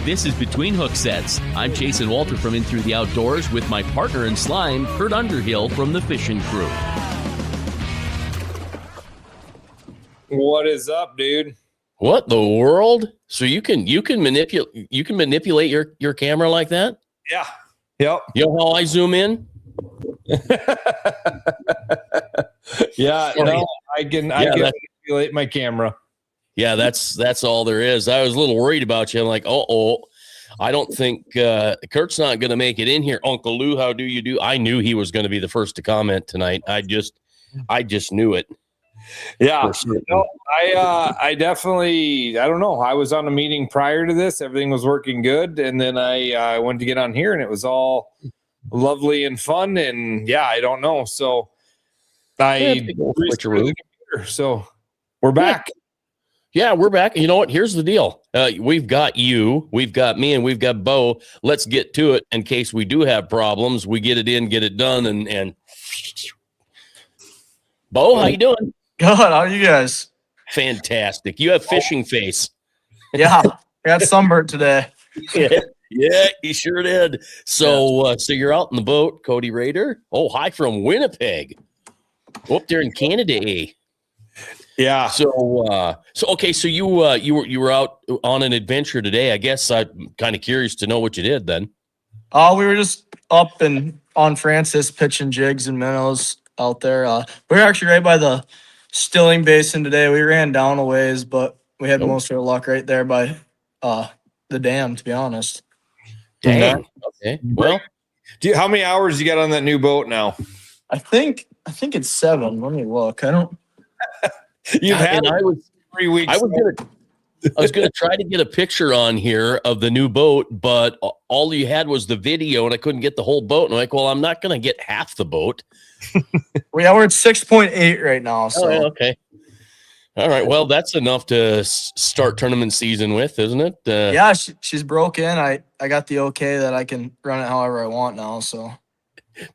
This is Between Hook Sets. I'm Jason Walter from In Through the Outdoors with my partner in slime, Kurt Underhill from the Fishing Crew. What is up, dude? What the world? So you can manipulate your camera like that? Yeah. Yep. You know how I zoom in? Yeah, no, I can manipulate my camera. Yeah, that's all there is. I was a little worried about you. I'm like, I don't think Kurt's not going to make it in here. Uncle Lou, how do you do? I knew he was going to be the first to comment tonight. I just knew it. Yeah, no, I definitely, I don't know. I was on a meeting prior to this. Everything was working good. And then I went to get on here and it was all lovely and fun. And yeah, I don't know. So I restarted the computer. So we're back. Yeah, we're back. You know what? Here's the deal. We've got you, we've got me, and we've got Beau. Let's get to it in case we do have problems. We get it in, get it done, and Beau, how you doing? Good. How are you guys? Fantastic. You have fishing face. Yeah, I got sunburnt today. Yeah, he sure did. So you're out in the boat, Cody Rader. Oh, hi from Winnipeg. Up there in Canada, eh? Yeah. So okay. So you were out on an adventure today. I guess I'm kind of curious to know what you did then. We were just up and on Francis pitching jigs and minnows out there. We were actually right by the Stilling Basin today. We ran down a ways, but we had most of our luck right there by the dam, to be honest. Dang. Okay. Well, how many hours you got on that new boat now? I think it's 7. Let me look. I don't. You've had I was 3 weeks. I was gonna try to get a picture on here of the new boat, but all you had was the video, and I couldn't get the whole boat. And I'm like, well, I'm not gonna get half the boat. We're at 6.8 right now. So okay. All right. Well, that's enough to start tournament season with, isn't it? Yeah, she's broke in. I got the okay that I can run it however I want now. So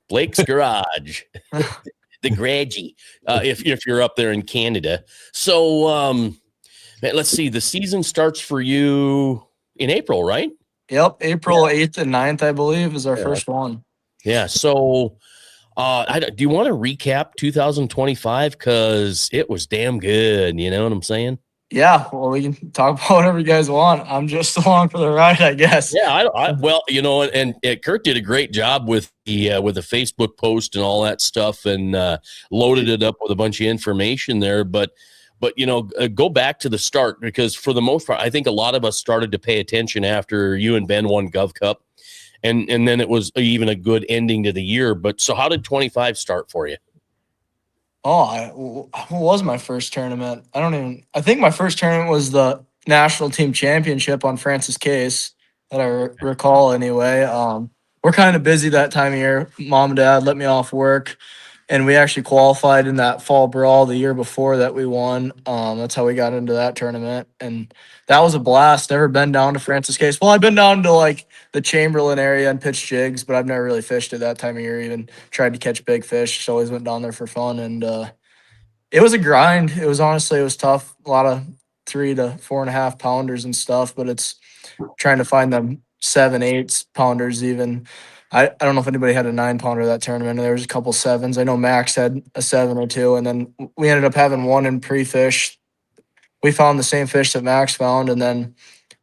Blake's Garage. The Gradgy, if you're up there in Canada. So let's see. The season starts for you in April, right? Yep, April 8th and 9th, I believe, is our first one. Yeah. So do you want to recap 2025? Because it was damn good. You know what I'm saying? Yeah. Well, we can talk about whatever you guys want. I'm just along for the ride, I guess. Yeah. Well, you know, and Kurt did a great job with the Facebook post and all that stuff, and loaded it up with a bunch of information there. But you know, go back to the start, because for the most part, I think a lot of us started to pay attention after you and Ben won Gov Cup. And then it was even a good ending to the year. But so how did 25 start for you? What was my first tournament? I think my first tournament was the national team championship on Francis Case, that I recall anyway. We're kind of busy that time of year. Mom and Dad let me off work, and we actually qualified in that fall brawl the year before that we won. That's how we got into that tournament, and that was a blast. Never been down to Francis Case. Well, I've been down to like the Chamberlain area and pitched jigs, but I've never really fished at that time of year. Even tried to catch big fish. Just always went down there for fun, and it was a grind. It was tough. A lot of 3 to 4.5 pounders and stuff, but it's trying to find them 7/8 pounders even. I don't know if anybody had a 9-pounder that tournament. There was a couple 7s. I know Max had a 7 or 2, and then we ended up having one in pre-fish. We found the same fish that Max found, and then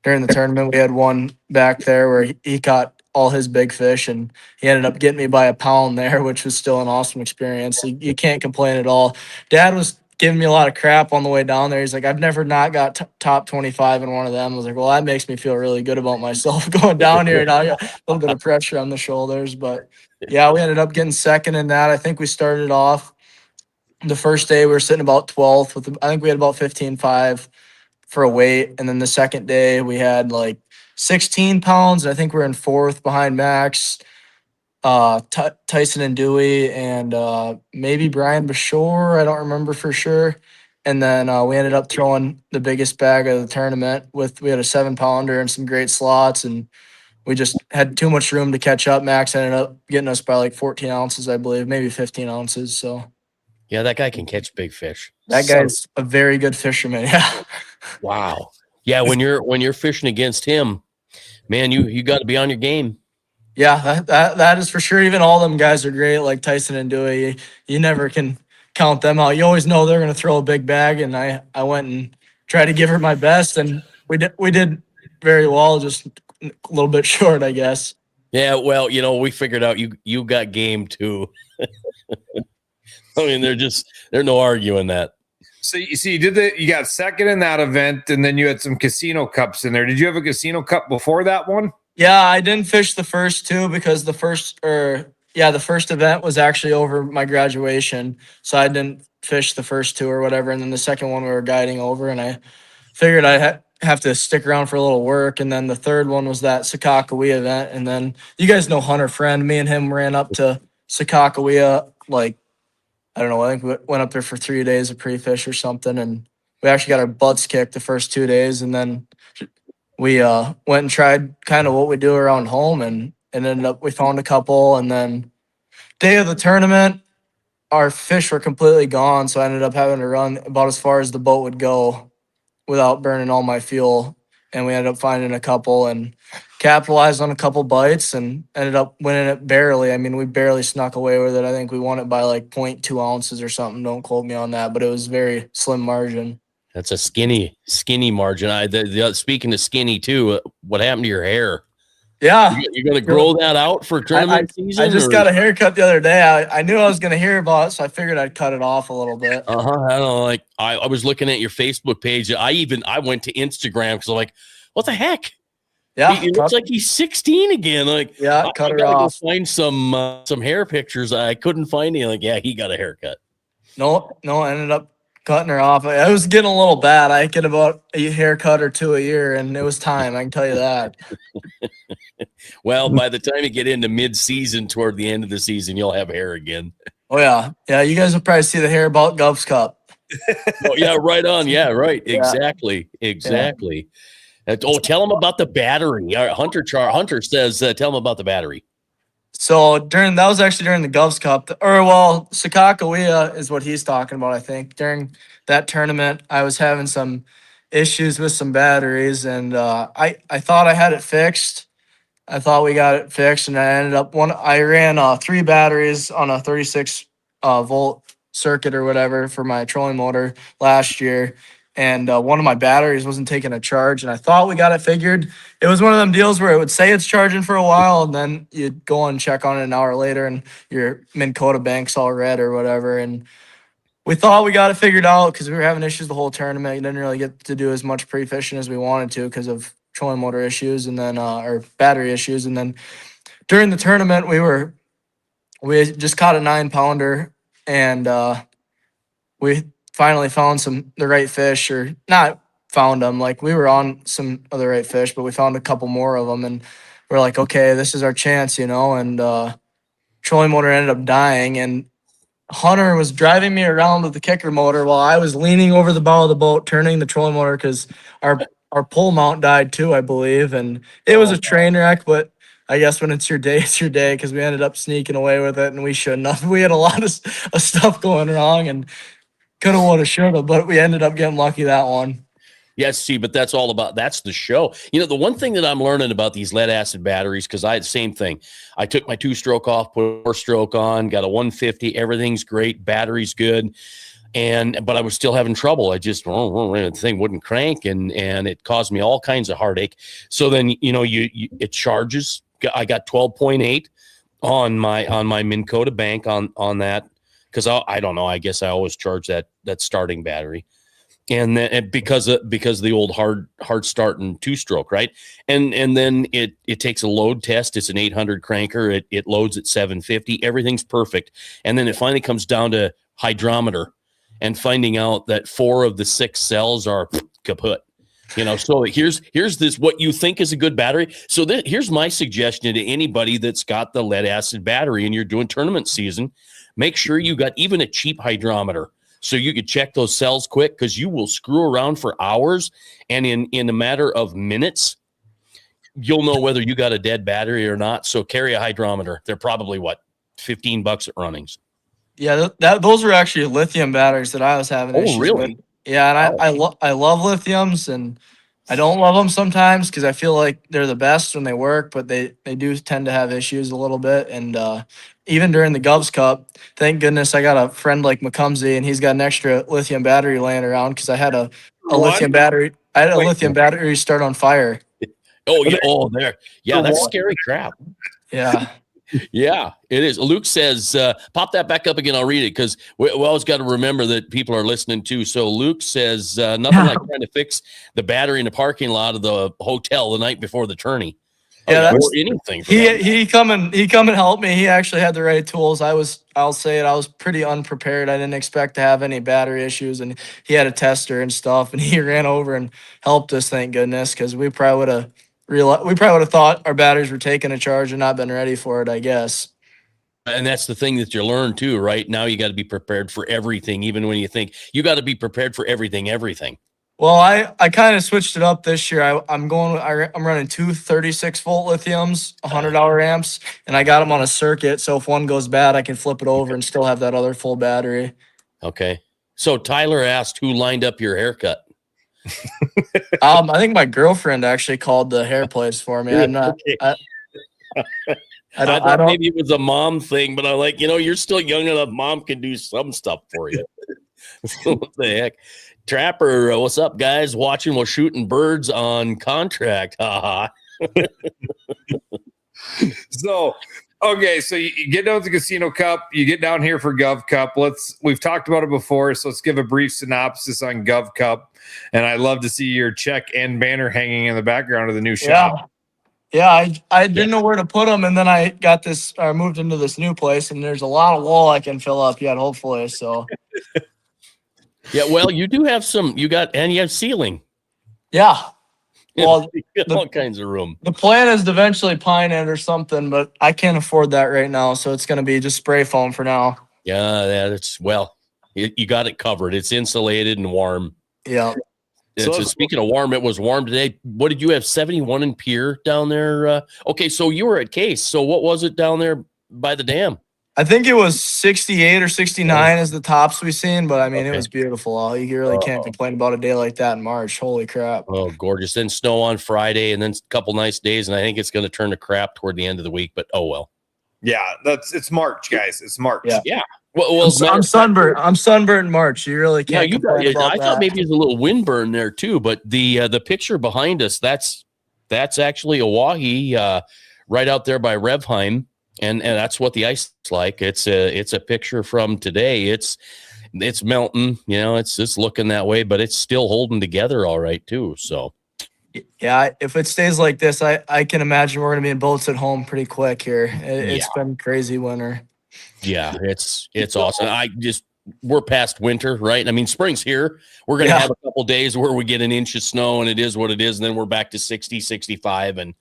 during the tournament we had one back there where he caught all his big fish, and he ended up getting me by a pound there, which was still an awesome experience. You can't complain at all. Dad was giving me a lot of crap on the way down there. He's like, I've never not got top 25 in one of them. I was like, well, that makes me feel really good about myself going down here. Now I got a little bit of pressure on the shoulders, but yeah, we ended up getting second in that. I think we started off the first day, we were sitting about 12th I think we had about 15.5 for a weight. And then the second day we had like 16 pounds. And I think we're in 4th behind Max, Tyson and Dewey, and maybe Brian Bashore. I don't remember for sure. And then we ended up throwing the biggest bag of the tournament we had a 7-pounder and some great slots, and we just had too much room to catch up. Max ended up getting us by like 14 ounces, I believe, maybe 15 ounces. So Yeah, that guy can catch big fish. That guy's a very good fisherman. Yeah. Wow. Yeah, when you're fishing against him, man, you got to be on your game. Yeah, that is for sure. Even all them guys are great, like Tyson and Dewey. You never can count them out. You always know they're going to throw a big bag, and I went and tried to give her my best, and we did very well, just a little bit short, I guess. Yeah, well, we figured out you got game too. I mean, there's no arguing that. So you got second in that event, and then you had some casino cups in there. Did you have a casino cup before that one? Yeah, I didn't fish the first two because the first event was actually over my graduation, so I didn't fish the first two or whatever. And then the second one we were guiding over, and I figured I have to stick around for a little work. And then the third one was that Sakakawea event, and then you guys know Hunter Friend. Me and him ran up to Sakakawea, like, I don't know, I think we went up there for 3 days of pre-fish or something, and we actually got our butts kicked the first 2 days, and then we went and tried kind of what we do around home, and ended up we found a couple, and then day of the tournament our fish were completely gone, so I ended up having to run about as far as the boat would go without burning all my fuel, and we ended up finding a couple and capitalized on a couple bites and ended up winning it barely. I mean, we barely snuck away with it. I think we won it by like 0.2 ounces or something. Don't quote me on that, but it was very slim margin. That's a skinny margin. Speaking of skinny too, what happened to your hair? Yeah. You're going to grow that out for tournament season? I just got a haircut the other day. I knew I was going to hear about it, so I figured I'd cut it off a little bit. I don't know. Like I was looking at your Facebook page. I went to Instagram because I'm like, what the heck? Yeah. It looks like he's 16 again. Like, yeah, cut it off. Go find some hair pictures. I couldn't find any. Like, yeah, he got a haircut. No, I ended up cutting her off. I was getting a little bad. I get about a haircut or two a year, and it was time. I can tell you that. Well, by the time you get into mid-season, toward the end of the season, you'll have hair again. Oh yeah, yeah. You guys will probably see the hair about Gov's Cup. Oh yeah, right on. Yeah, right. Exactly. Yeah. Tell him about the battery. Hunter says, tell him about the battery. So that was actually during the Gov's Cup, Sakakawea is what he's talking about. I think during that tournament, I was having some issues with some batteries, and I thought I had it fixed. I thought we got it fixed, and I ran 3 batteries on a 36 volt circuit or whatever for my trolling motor last year. And one of my batteries wasn't taking a charge, and I thought we got it figured. It was one of them deals where it would say it's charging for a while, and then you'd go and check on it an hour later, and your Minn Kota bank's all red or whatever. And we thought we got it figured out because we were having issues the whole tournament. You didn't really get to do as much pre-fishing as we wanted to because of trolling motor issues and then or battery issues. And then during the tournament, we just caught a 9-pounder, and we finally found the right fish, or not found them. Like, we were on some of the right fish, but we found a couple more of them, and we're like, okay, this is our chance, and trolling motor ended up dying, and Hunter was driving me around with the kicker motor while I was leaning over the bow of the boat, turning the trolling motor because our pole mount died too, I believe, and it was a train wreck, but I guess when it's your day, it's your day, because we ended up sneaking away with it, and we shouldn't have. We had a lot of stuff going wrong, and could have, would have, should have, but we ended up getting lucky that one. Yes, see, but that's the show. The one thing that I'm learning about these lead acid batteries, because I had the same thing. I took my 2-stroke off, put a 4-stroke on, got a 150. Everything's great. Battery's good. But I was still having trouble. I just, the thing wouldn't crank, and it caused me all kinds of heartache. So then, it charges. I got 12.8 on my Minn Kota bank on that. Because I don't know, I guess I always charge that starting battery, and then because of the old hard start and 2-stroke, right? And then it takes a load test. It's an 800 cranker. It loads at 750. Everything's perfect, and then it finally comes down to hydrometer, and finding out that 4 of the 6 cells are kaput. So here's this, what you think is a good battery. So here's my suggestion to anybody that's got the lead acid battery and you're doing tournament season. Make sure you got even a cheap hydrometer so you could check those cells quick, because you will screw around for hours, and in a matter of minutes, you'll know whether you got a dead battery or not. So carry a hydrometer. They're probably $15 at Runnings. Yeah, those are actually lithium batteries that I was having Oh, issues with. really? Yeah, and Oh. I love lithiums, and I don't love them sometimes because I feel like they're the best when they work, but they do tend to have issues a little bit. And even during the Govs Cup, thank goodness I got a friend like McCumsey, and he's got an extra lithium battery laying around because I had a What? lithium battery. I had a Wait. lithium battery start on fire. Oh, yeah. Oh, there. Yeah, that's what? scary crap. Yeah. Yeah, it is. Luke says, pop that back up again. I'll read it because we always got to remember that people are listening too. So Luke says, nothing like trying to fix the battery in the parking lot of the hotel the night before the tourney. Yeah, or anything. For he come and help me. He actually had the right tools. I'll say it. I was pretty unprepared. I didn't expect to have any battery issues, and he had a tester and stuff, and he ran over and helped us. Thank goodness, because we probably would have thought our batteries were taking a charge and not been ready for it, I guess. And that's the thing that you learn too, right? Now you got to be prepared for everything, even when you think you got to be prepared for everything. Well, I kind of switched it up this year. I'm running two 36-volt lithiums, 100-hour amps, and I got them on a circuit. So if one goes bad, I can flip it over and still have that other full battery. Okay. So Tyler asked who lined up your haircut. I think my girlfriend actually called the hair place for me. I'm not. Okay. I thought don't. maybe it was a mom thing, but I'm like, you're still young enough. Mom can do some stuff for you. What the heck? Trapper, what's up, guys? Watching while shooting birds on contract. Haha. So, okay, so you get down to the Casino Cup, you get down here for Gov Cup. We've talked about it before, so let's give a brief synopsis on Gov Cup. And I love to see your check and banner hanging in the background of the new shop. Yeah, I didn't know where to put them, and then I got this. I moved into this new place, and there's a lot of wall I can fill up yet, hopefully. So. Yeah, well, you do have you have ceiling. Yeah. Well, all kinds of room. The plan is to eventually pine it or something, but I can't afford that right now. So it's going to be just spray foam for now. Yeah, you got it covered. It's insulated and warm. Yeah. So speaking of warm, it was warm today. What did you have? 71 in Pier down there? Okay, so you were at Case. So what was it down there by the dam? I think it was 68 or 69 as the tops we've seen, but I mean, It was beautiful. You really can't complain about a day like that in March. Holy crap. Oh, gorgeous. Then snow on Friday and then a couple nice days. And I think it's going to turn to crap toward the end of the week, but oh well. Yeah, it's March, guys. It's March. Yeah. Well, I'm sunburnt. I'm sunburnt in March. You really can't complain about that. I thought maybe there's a little windburn there too, but the picture behind us, that's actually Oahe, right out there by Revheim. And that's what the ice is like. It's a picture from today. It's melting, it's looking that way, but it's still holding together all right too. So yeah, if it stays like this, I can imagine we're gonna be in boats at home pretty quick here. It's been crazy winter. Yeah, it's awesome. We're past winter, right? I mean, spring's here. We're going to have a couple days where we get an inch of snow and it is what it is. And then we're back to 60, 65. And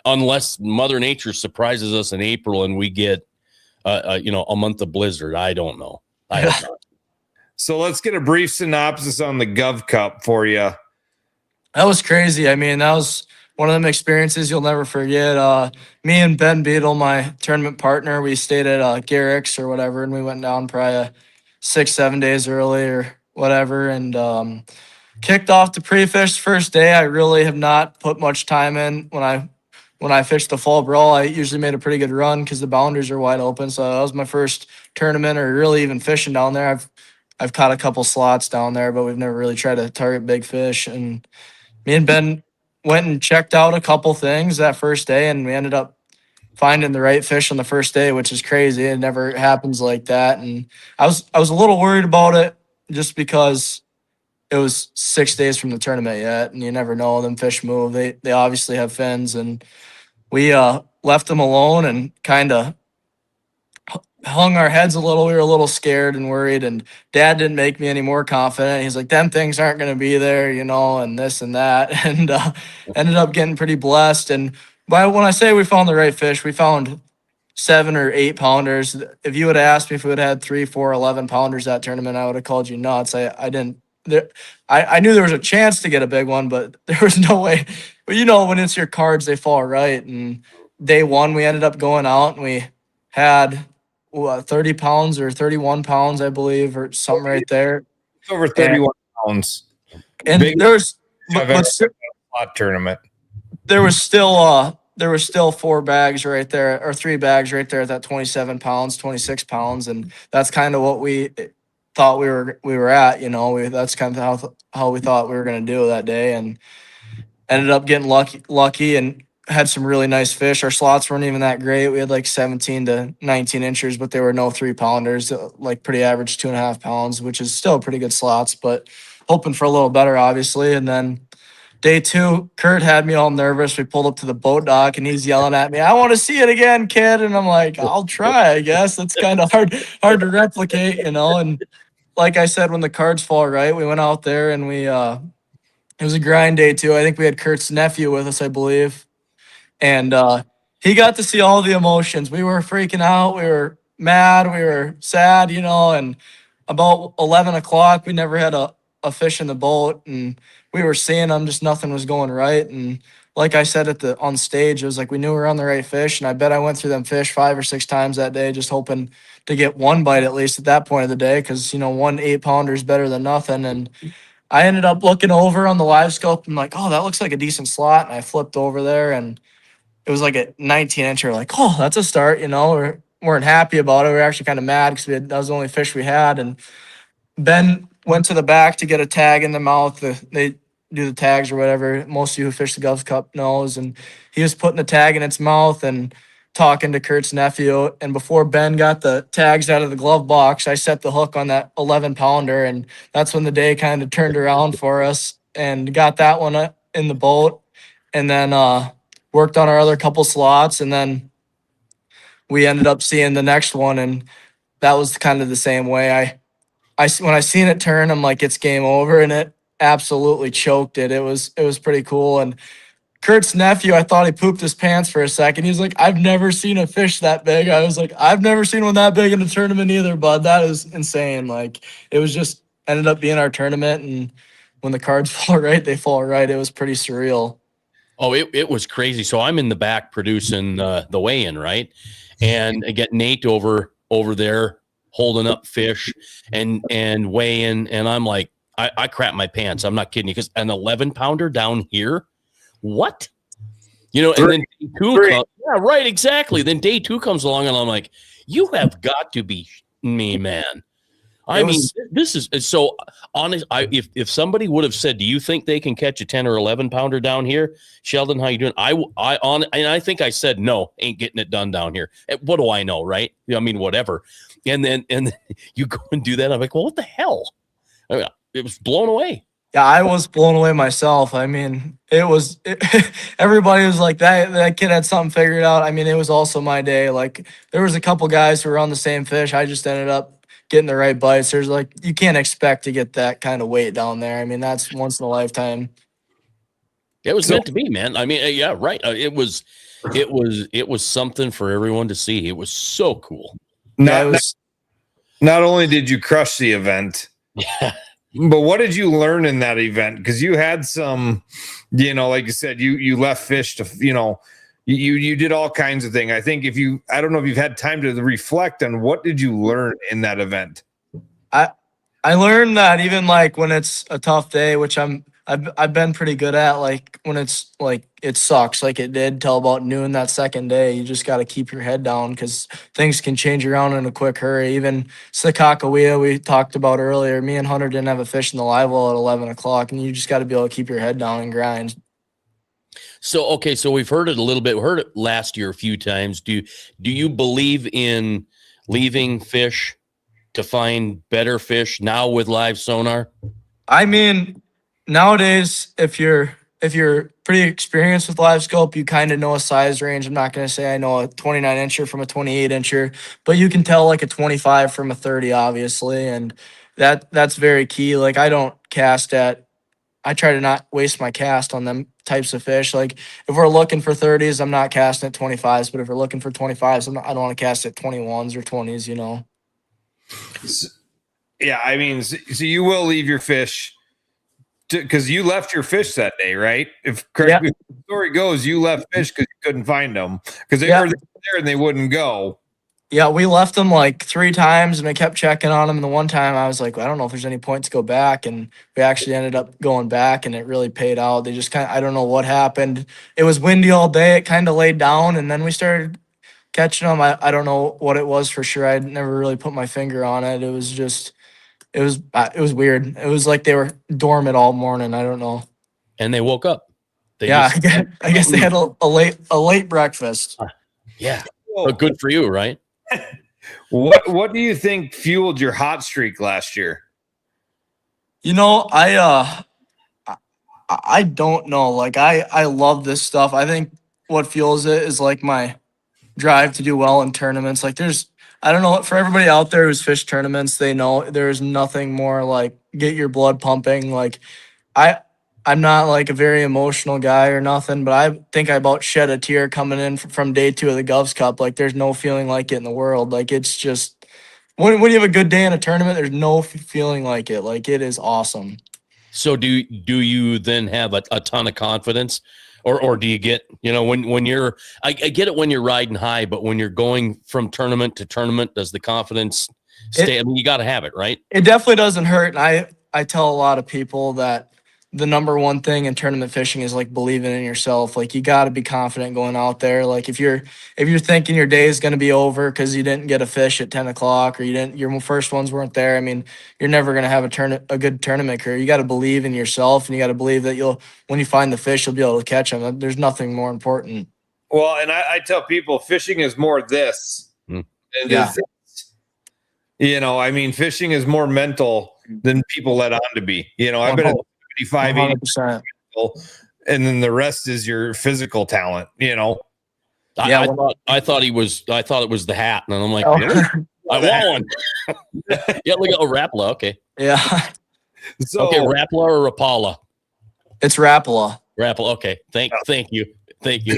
unless Mother Nature surprises us in April and we get, a month of blizzard, I don't know. I hope not. So let's get a brief synopsis on the Gov Cup for you. That was crazy. I mean, that was one of them experiences you'll never forget. Me and Ben Beadle, my tournament partner, we stayed at Garrick's or whatever, and we went down probably 6-7 days early or whatever, and kicked off the pre-fish first day. I really have not put much time in. When I fished the fall brawl, I usually made a pretty good run because the boundaries are wide open. So that was my first tournament or really even fishing down there. I've caught a couple slots down there, but we've never really tried to target big fish. And me and Ben went and checked out a couple things that first day, and we ended up finding the right fish on the first day, which is crazy. It never happens like that. And I was a little worried about it just because it was 6 days from the tournament yet, and you never know. Them fish move. They obviously have fins, and we left them alone and kind of hung our heads a little. We were a little scared and worried, and Dad didn't make me any more confident. He's like, them things aren't going to be there, and this and that, and ended up getting pretty blessed. And when I say we found the right fish, we found 7 or 8 pounders. If you would have asked me if we would have had 3, 4, 11 pounders that tournament, I would have called you nuts. I didn't. I knew there was a chance to get a big one, but there was no way. But when it's your cards, they fall right. And day one, we ended up going out and we had 30 pounds or 31 pounds, I believe, or something right there. It's over 31 pounds. And Big there's, I've ever been in a slot tournament. there was still 4 bags right there, or 3 bags right there at that 27 pounds, 26 pounds. And that's kind of what we thought we were at, that's kind of how we thought we were going to do that day. And ended up getting lucky and had some really nice fish. Our slots weren't even that great. We had like 17 to 19 inches, but they were no 3-pounders, like pretty average 2.5 pounds, which is still pretty good slots, but hoping for a little better, obviously. And then day 2, Kurt had me all nervous. We pulled up to the boat dock and he's yelling at me, "I want to see it again, kid." And I'm like, "I'll try, I guess." That's kind of hard to replicate, And like I said, when the cards fall right, we went out there and it was a grind day too. I think we had Kurt's nephew with us, I believe. And he got to see all the emotions. We were freaking out. We were mad. We were sad, and about 11 o'clock, we never had a fish in the boat. And we were seeing them, just nothing was going right. And like I said on stage, it was like we knew we were on the right fish. And I bet I went through them fish 5 or 6 times that day, just hoping to get one bite at least at that point of the day. Because, one 8-pounder is better than nothing. And I ended up looking over on the live scope and like, "Oh, that looks like a decent slot." And I flipped over there and it was like a 19-incher. Like, "Oh, that's a start." We weren't happy about it. We were actually kind of mad because that was the only fish we had. And Ben went to the back to get a tag in the mouth. They do the tags or whatever. Most of you who fish the Gulf Cup knows. And he was putting the tag in its mouth and talking to Kurt's nephew. And before Ben got the tags out of the glove box, I set the hook on that 11-pounder. And that's when the day kind of turned around for us and got that one in the boat. And then worked on our other couple slots. And then we ended up seeing the next one. And that was kind of the same way. When I seen it turn, I'm like, it's game over. And it absolutely choked it. It was pretty cool. And Kurt's nephew, I thought he pooped his pants for a second. He was like, "I've never seen a fish that big." I was like, "I've never seen one that big in a tournament either, bud." That is insane. Like, it was just ended up being our tournament. And when the cards fall right, they fall right. It was pretty surreal. Oh, it was crazy. So I'm in the back producing the weigh-in, right? And I get Nate over there holding up fish and weighing. And I'm like, I crap my pants. I'm not kidding you. Because an 11-pounder down here, what? And then day 2 comes. Yeah, right, exactly. Then day 2 comes along, and I'm like, "You have got to be me, man." I mean, this is so honest. If somebody would have said, "Do you think they can catch a 10 or 11-pounder down here, Sheldon? How you doing?" I think I said, "No, ain't getting it done down here." What do I know, right? I mean, whatever. And then you go and do that. I'm like, "Well, what the hell?" I mean, it was blown away. Yeah, I was blown away myself. I mean, everybody was like, that kid had something figured out. I mean, it was also my day. Like, there was a couple guys who were on the same fish. I just ended up getting the right bites. There's like, you can't expect to get that kind of weight down there. I mean, that's once in a lifetime. It was meant to be, man. I mean, yeah, right. It was something for everyone to see. It was so cool. Not only did you crush the event, yeah. But what did you learn in that event? Because you had some, like you said, you left fish to, you did all kinds of things. I think I don't know if you've had time to reflect on what did you learn in that event? I learned that even like when it's a tough day, which I've been pretty good at, like when it's like it sucks like it did till about noon that second day, you just got to keep your head down because things can change around in a quick hurry. Even Sakakawea we talked about earlier, me and Hunter didn't have a fish in the live well at 11 o'clock, and you just got to be able to keep your head down and grind. So, okay, so we've heard it a little bit. We heard it last year a few times. Do you believe in leaving fish to find better fish now with live sonar? I mean, nowadays, if you're pretty experienced with live scope, you kind of know a size range. I'm not going to say I know a 29-incher from a 28-incher, but you can tell like a 25 from a 30, obviously, and that's very key. Like I try to not waste my cast on them types of fish. Like if we're looking for 30s, I'm not casting at 25s, but if we're looking for 25s, I don't want to cast at 21s or 20s, Yeah, I mean, so you will leave your fish because you left your fish that day, right? If the story goes, you left fish because you couldn't find them because they were there and they wouldn't go. Yeah, we left them like 3 times, and I kept checking on them. And the one time I was like, I don't know if there's any point to go back, and we actually ended up going back, and it really paid out. They just I don't know what happened. It was windy all day. It kind of laid down, and then we started catching them. I don't know what it was for sure. I'd never really put my finger on it. It was weird. It was like they were dormant all morning. I don't know. And they woke up. They Yeah, just, I guess they had a late breakfast. yeah. But good for you, right? What do you think fueled your hot streak last year? You know, I don't know. Like I love this stuff. I think what fuels it is like my drive to do well in tournaments. Like I don't know, for everybody out there who's fished tournaments, they know there's nothing more like get your blood pumping. Like I I'm not like a very emotional guy or nothing, but I think I about shed a tear coming in from day 2 of the Govs Cup. Like there's no feeling like it in the world. Like it's just when you have a good day in a tournament, there's no feeling like it. Like it is awesome. So do you then have a ton of confidence, or do you get, when you're, I get it when you're riding high, but when you're going from tournament to tournament, does the confidence stay? I mean, you got to have it, right? It definitely doesn't hurt. And I tell a lot of people that the number one thing in tournament fishing is like believing in yourself. Like you got to be confident going out there. Like if you're thinking your day is going to be over because you didn't get a fish at 10 o'clock or your first ones weren't there. I mean, you're never going to have a good tournament career. You got to believe in yourself, and you got to believe that when you find the fish, you'll be able to catch them. There's nothing more important. Well, and I tell people fishing is more this than this. I mean, fishing is more mental than people let on to be. I've been at 75, 80%, and then the rest is your physical talent. I thought it was the hat, and I'm like, really? I want one. Yeah, look at Rapala. Okay. Yeah. So, okay, Rapala or Rapala? It's Rapala. Rapala. Okay. Thank you.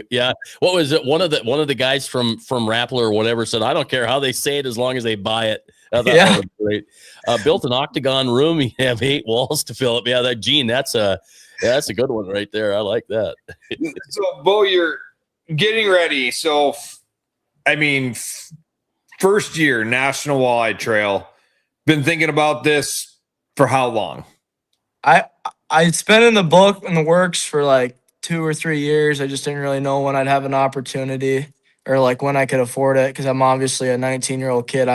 Yeah. What was it? One of the guys from Rapala or whatever said, I don't care how they say it as long as they buy it. I thought that was great. Built an octagon room. You have 8 walls to fill up. Yeah, that Gene, that's a good one right there. I like that. So, Beau, you're getting ready. So, I mean, first year National Walleye Trail. Been thinking about this for how long? It's been in the works for like 2 or 3 years. I just didn't really know when I'd have an opportunity or like when I could afford it, because I'm obviously a 19-year-old kid.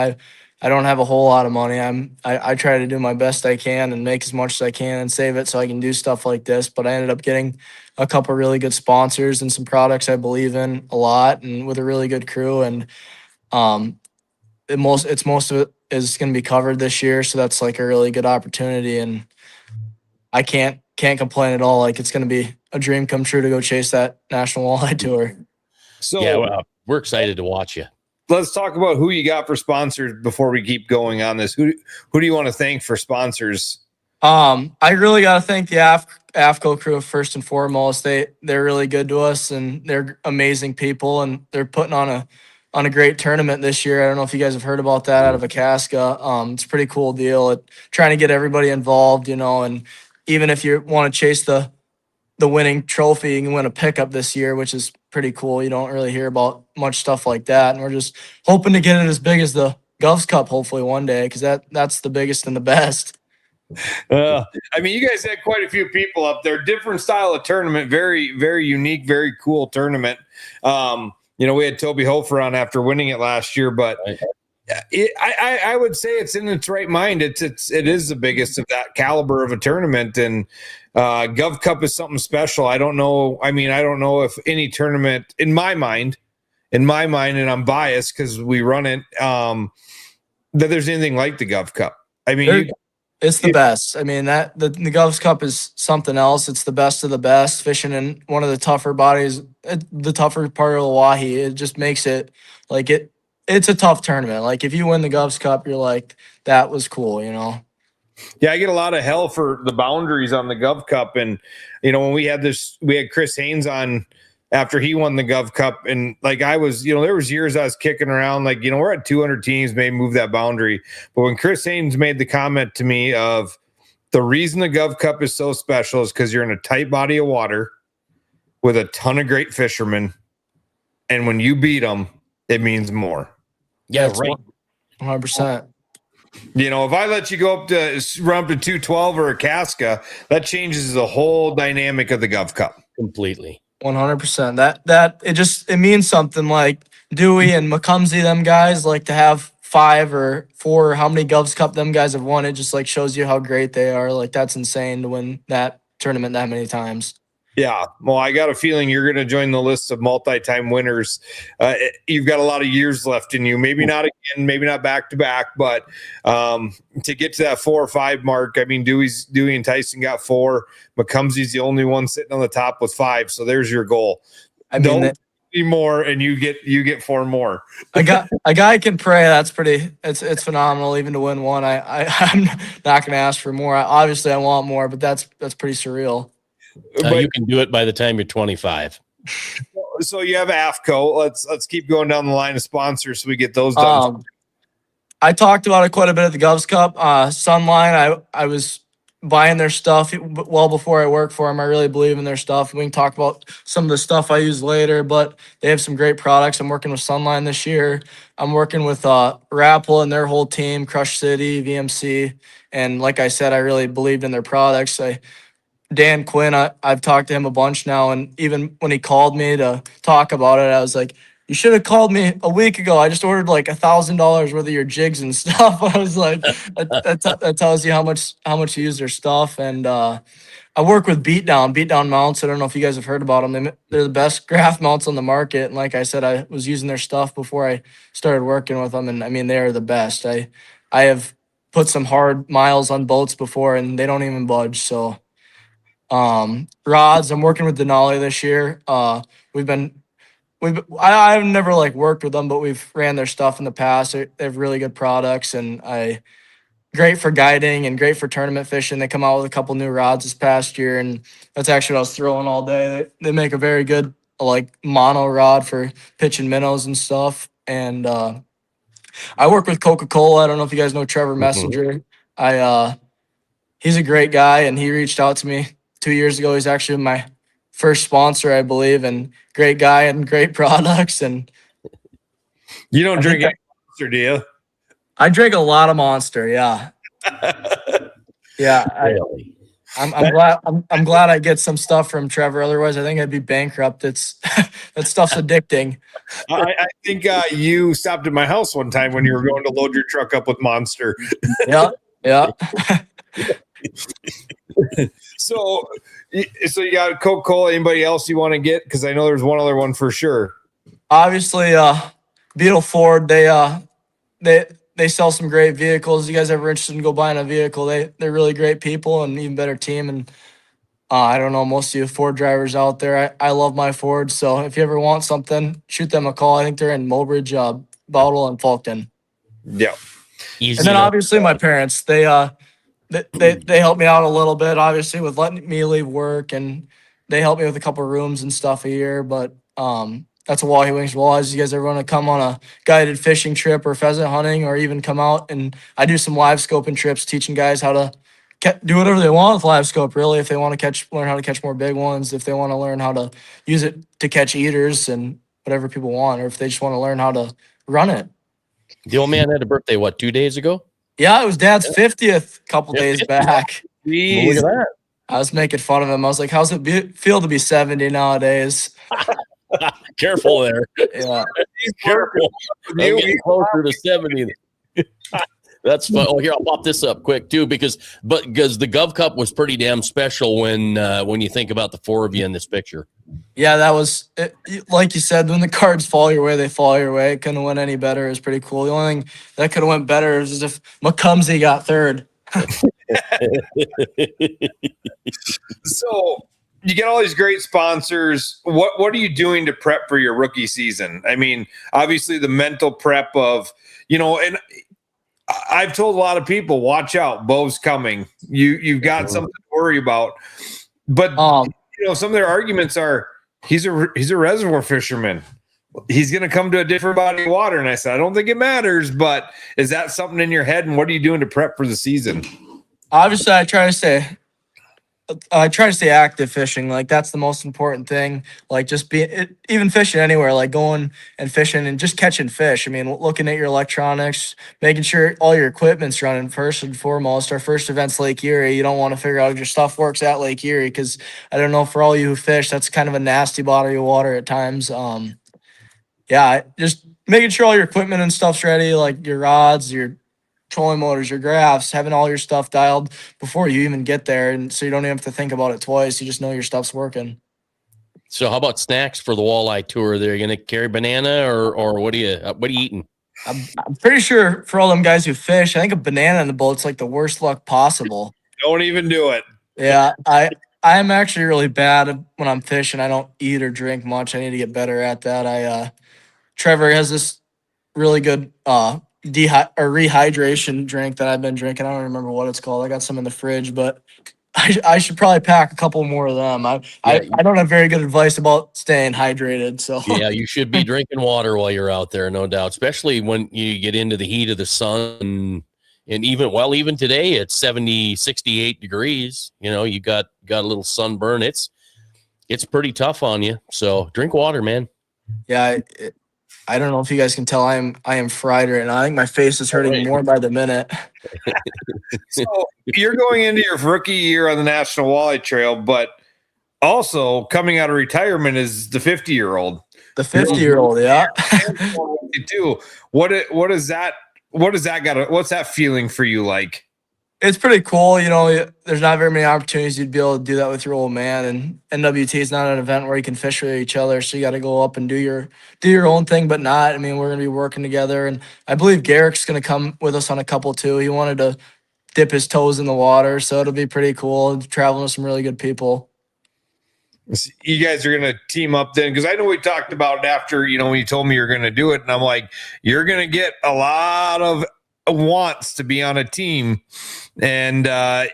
I don't have a whole lot of money. I try to do my best I can and make as much as I can and save it so I can do stuff like this. But I ended up getting a couple really good sponsors and some products I believe in a lot, and with a really good crew. And most of it is going to be covered this year, so that's like a really good opportunity. And I can't complain at all. Like it's going to be a dream come true to go chase that National Walleye Tour. So yeah, well, we're excited to watch you. Let's talk about who you got for sponsors before we keep going on this. Who do you want to thank for sponsors? I really got to thank the AFCO crew first and foremost. They're really good to us, and they're amazing people, and they're putting on a great tournament this year. I don't know if you guys have heard about that out of Akaska. It's a pretty cool deal. Trying to get everybody involved, and even if you want to chase the winning trophy, you can win a pickup this year, which is pretty cool. You don't really hear about much stuff like that. And we're just hoping to get it as big as the Govs Cup, hopefully one day, because that's the biggest and the best. I mean, you guys had quite a few people up there, different style of tournament, very, very unique, very cool tournament. We had Toby Hofer on after winning it last year, but I would say it's in its right mind. It is the biggest of that caliber of a tournament, and Gov Cup is something special. I don't know. I mean, I don't know if any tournament in my mind, and I'm biased because we run it, that there's anything like the Gov Cup. I mean, it's the best. I mean, the Govs Cup is something else. It's the best of the best, fishing in one of the tougher bodies, the tougher part of Oahe. It just makes it like it's a tough tournament. Like if you win the Govs Cup, you're like, that was cool, Yeah, I get a lot of hell for the boundaries on the Gov Cup. And, when we had Chris Haynes on after he won the Gov Cup. And like I was, there was years I was kicking around like, we're at 200 teams, maybe move that boundary. But when Chris Haynes made the comment to me of the reason the Gov Cup is so special is because you're in a tight body of water with a ton of great fishermen. And when you beat them, it means more. Yeah, That's right. 100%. You know, if I let you go up to run up to 212 or a Casca, that changes the whole dynamic of the Gov Cup. Completely. 100%. That it means something. Like Dewey and McCumsey, them guys like to have 5 or 4, how many Govs Cup them guys have won. It just like shows you how great they are. Like that's insane to win that tournament that many times. Yeah, well, I got a feeling you're going to join the list of multi-time winners. You've got a lot of years left in you. Maybe not again, maybe not back to back, but to get to that 4 or 5 mark. I mean, Dewey and Tyson got 4. McCumsey's the only one sitting on the top with 5. So there's your goal. I mean, Don't need more, and you get 4 more. a guy can pray. That's pretty. It's phenomenal. Even to win one, I'm not going to ask for more. Obviously, I want more, but that's pretty surreal. You can do it by the time you're 25. So you have AFCO. Let's keep going down the line of sponsors so we get those done. I talked about it quite a bit at the Govs Cup. Sunline, I was buying their stuff well before I worked for them. I really believe in their stuff. We can talk about some of the stuff I use later, but they have some great products. I'm working with Sunline this year. I'm working with Rapple and their whole team, Crush City, VMC. And like I said, I really believed in their products. Dan Quinn, I've talked to him a bunch now, and even when he called me to talk about it, I was like, you should have called me a week ago. I just ordered like $1,000 worth of your jigs and stuff. I was like, that tells you how much you use their stuff. And I work with Beatdown mounts. I don't know if you guys have heard about them. They're the best graph mounts on the market. And like I said, I was using their stuff before I started working with them. And I mean, they are the best. I have put some hard miles on boats before, and they don't even budge. So rods, I'm working with Denali this year. I've never like worked with them, but we've ran their stuff in the past. They have really good products, and great for guiding and great for tournament fishing. They come out with a couple new rods this past year, and that's actually what I was throwing all day. They make a very good like mono rod for pitching minnows and stuff. And I work with Coca-Cola. I don't know if you guys know Trevor Messenger. He's a great guy, and he reached out to me 2 years ago. He's actually my first sponsor, I believe, and great guy and great products. And you don't drink any Monster, do you? I drink a lot of Monster. Yeah, yeah. Really? I'm glad I get some stuff from Trevor. Otherwise, I think I'd be bankrupt. That stuff's addicting. I think you stopped at my house one time when you were going to load your truck up with Monster. Yeah. So you got Coca-Cola. Anybody else you want to get? Because I know there's one other one for sure. Obviously, Beetle Ford. They sell some great vehicles. You guys ever interested in go buying a vehicle? They're really great people and even better team. And I don't know, most of you Ford drivers out there, I love my Ford. So if you ever want something, shoot them a call. I think they're in Mobridge, Bowdle, and Fulton. Yeah. Easy And then enough. obviously my parents, they help me out a little bit, obviously, with letting me leave work, and they help me with a couple of rooms and stuff a year. But that's a Walleye Wings Walleyes. You guys ever want to come on a guided fishing trip or pheasant hunting, or even come out, and I do some live scoping trips, teaching guys how to do whatever they want with live scope. Really, if they want to learn how to catch more big ones, if they want to learn how to use it to catch eaters and whatever people want, or if they just want to learn how to run it. The old man had a birthday, 2 days ago? Yeah, it was Dad's 50th a couple days back. Well, look at that. I was making fun of him. I was like, how's it feel to be 70 nowadays? Careful there. Yeah. Careful. I'm getting closer to 70. That's fun. Oh, here, I'll pop this up quick too, because the Gov Cup was pretty damn special when you think about the 4 of you in this picture. Yeah, that was it, like you said, when the cards fall your way, they fall your way. It couldn't have went any better. It was pretty cool. The only thing that could have went better is if McCumsey got 3rd. So you get all these great sponsors. What are you doing to prep for your rookie season? I mean, obviously the mental prep of, and I've told a lot of people, watch out, Beau's coming. You've got something to worry about. But some of their arguments are he's a reservoir fisherman. He's going to come to a different body of water. And I said, I don't think it matters, but is that something in your head? And what are you doing to prep for the season? Obviously, I try to stay I try to stay active fishing. Like that's the most important thing. Like just even fishing anywhere, like going and fishing and just catching fish. I mean, looking at your electronics, making sure all your equipment's running first and foremost. Our first event's Lake Erie. You don't want to figure out if your stuff works at Lake Erie because I don't know, for all you who fish, that's kind of a nasty body of water at times. Yeah, just making sure all your equipment and stuff's ready, like your rods, your trolling motors, your graphs, having all your stuff dialed before you even get there, and so you don't even have to think about it twice. You just know your stuff's working. So how about snacks for the walleye tour? They're going to carry banana or what are you eating? I'm pretty sure for all them guys who fish, I think a banana in the boat's like the worst luck possible. Don't even do it. Yeah, I'm actually really bad when I'm fishing. I don't eat or drink much. I need to get better at that. Trevor has this really good rehydration drink that I've been drinking. I don't remember what it's called. I got some in the fridge, but I should probably pack a couple more of them. I don't have very good advice about staying hydrated. So yeah, you should be drinking water while you're out there, no doubt, especially when you get into the heat of the sun. And even today it's 70, 68 degrees. You know, you got a little sunburn. It's pretty tough on you. So drink water, man. Yeah, I don't know if you guys can tell I am fried right now. I think my face is hurting more by the minute. So you're going into your rookie year on the National Walleye Trail, but also coming out of retirement is the 50-year-old. The 50-year-old, yeah. What's that feeling for you like? It's pretty cool. You know, there's not very many opportunities you'd be able to do that with your old man. And NWT is not an event where you can fish with each other. So you got to go up and do your own thing, but not. I mean, we're going to be working together. And I believe Garrick's going to come with us on a couple too. He wanted to dip his toes in the water. So it'll be pretty cool traveling with some really good people. You guys are going to team up then? Because I know we talked about after, when you told me you're going to do it. And I'm like, you're going to get a lot of wants to be on a team. And I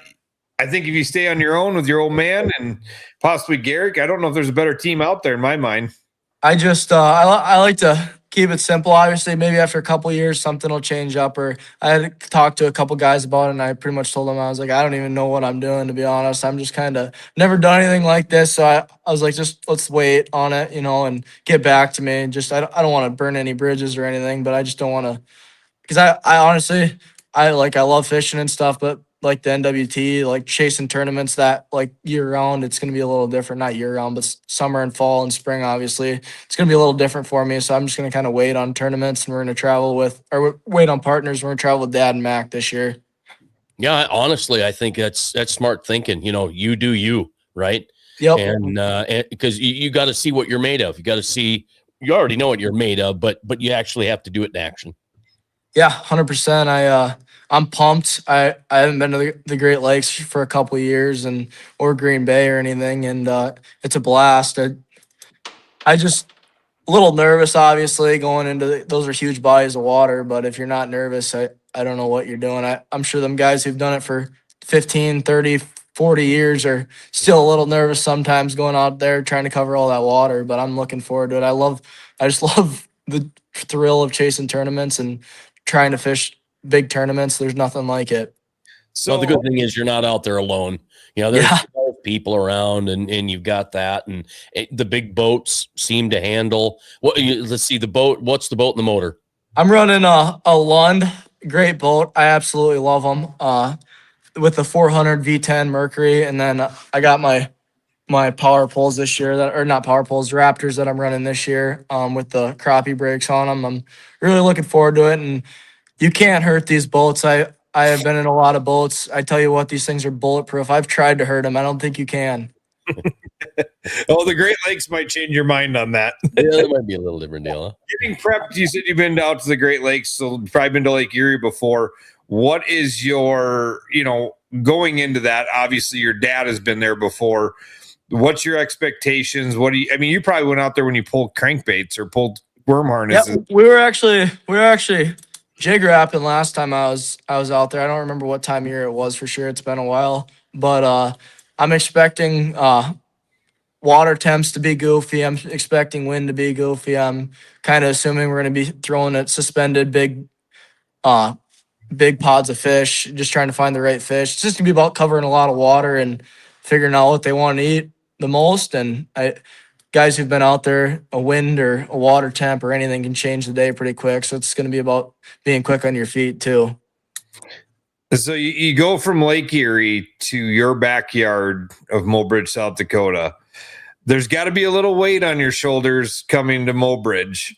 think if you stay on your own with your old man and possibly Garrick, I don't know if there's a better team out there in my mind. I just I like to keep it simple. Obviously, maybe after a couple of years, something will change up. Or I had talked to a couple guys about it, and I pretty much told them, I was like, I don't even know what I'm doing, to be honest. I'm just kind of never done anything like this. So I was like, just let's wait on it, and get back to me. Just I don't want to burn any bridges or anything, but I just don't want to, because I honestly, I love fishing and stuff, but like the NWT, like chasing tournaments that like year round, it's going to be a little different, not year round, but summer and fall and spring, obviously it's going to be a little different for me. So I'm just going to kind of wait on tournaments, and we're going to wait on partners. We're going to travel with Dad and Mac this year. Yeah. Honestly, I think that's smart thinking. You do you, right? Yep. And because you got to see what you're made of. You already know what you're made of, but you actually have to do it in action. Yeah, 100%. I'm pumped. I haven't been to the Great Lakes for a couple of years or Green Bay or anything, and it's a blast. I just a little nervous, obviously, going into those are huge bodies of water, but if you're not nervous, I don't know what you're doing. I'm sure them guys who've done it for 15, 30, 40 years are still a little nervous sometimes going out there trying to cover all that water, but I'm looking forward to it. I just love the thrill of chasing tournaments and trying to fish big tournaments. There's nothing like it. So the good thing is you're not out there alone. There's people around, and you've got that, and the big boats seem to handle. Let's see the boat. What's the boat and the motor? I'm running a Lund, great boat. I absolutely love them. With the 400 V10 Mercury, and then I got my power poles this year not power poles, Raptors that I'm running this year with the crappie brakes on them. I'm really looking forward to it, and you can't hurt these boats. I have been in a lot of boats. I tell you what, these things are bulletproof. I've tried to hurt them. I don't think you can. The Great Lakes might change your mind on that. Yeah, that might be a little different deal. Huh? Getting prepped, you said you've been out to the Great Lakes, so you've probably been to Lake Erie before. What is your, going into that? Obviously, your dad has been there before. What's your expectations? You probably went out there when you pulled crankbaits or pulled worm harnesses. Yeah, we were actually jig wrapping last time I was out there. I don't remember what time of year it was for sure. It's been a while, but I'm expecting water temps to be goofy. I'm expecting wind to be goofy. I'm kind of assuming we're going to be throwing at suspended big pods of fish, just trying to find the right fish. It's just going to be about covering a lot of water and figuring out what they want to eat the most. And guys who've been out there, a wind or a water temp or anything can change the day pretty quick. So it's going to be about being quick on your feet too. So you go from Lake Erie to your backyard of Mobridge, South Dakota. There's got to be a little weight on your shoulders coming to Mobridge.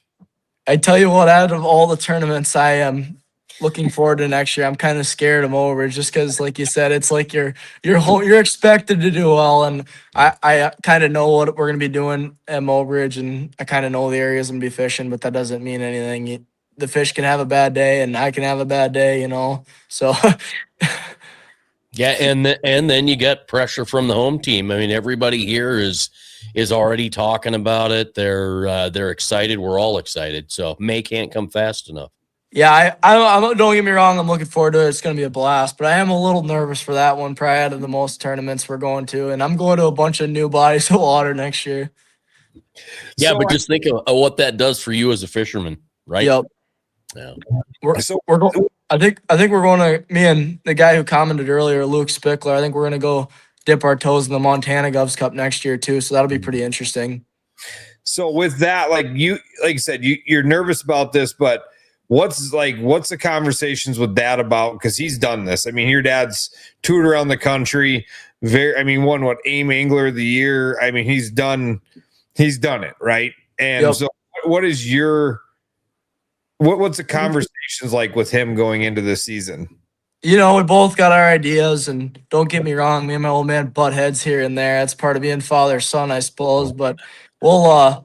I tell you what, out of all the tournaments I am looking forward to next year, I'm kind of scared of Mobridge just because, like you said, it's like you're expected to do well, and I kind of know what we're gonna be doing at Mobridge, and I kind of know the areas I'm gonna be fishing, but that doesn't mean anything. The fish can have a bad day, and I can have a bad day, So. Yeah, and then you get pressure from the home team. I mean, everybody here is already talking about it. They're excited. We're all excited. So May can't come fast enough. Yeah, I don't get me wrong. I'm looking forward to it. It's going to be a blast, but I am a little nervous for that one. Probably out of the most tournaments we're going to, and I'm going to a bunch of new bodies of water next year. Yeah, but just think of what that does for you as a fisherman, right? Yep. Yeah. We're going. I think we're going to, me and the guy who commented earlier, Luke Spickler. I think we're going to go dip our toes in the Montana Govs Cup next year too. So that'll be pretty interesting. So with that, like you said, you're nervous about this, but what's the conversations with Dad about? Because he's done this. I mean, your dad's toured around the country. Won AIM Angler of the Year. I mean, he's done it, right? And so what is what's the conversations like with him going into this season? We both got our ideas, and don't get me wrong, me and my old man butt heads here and there. That's part of being father son, I suppose. But we'll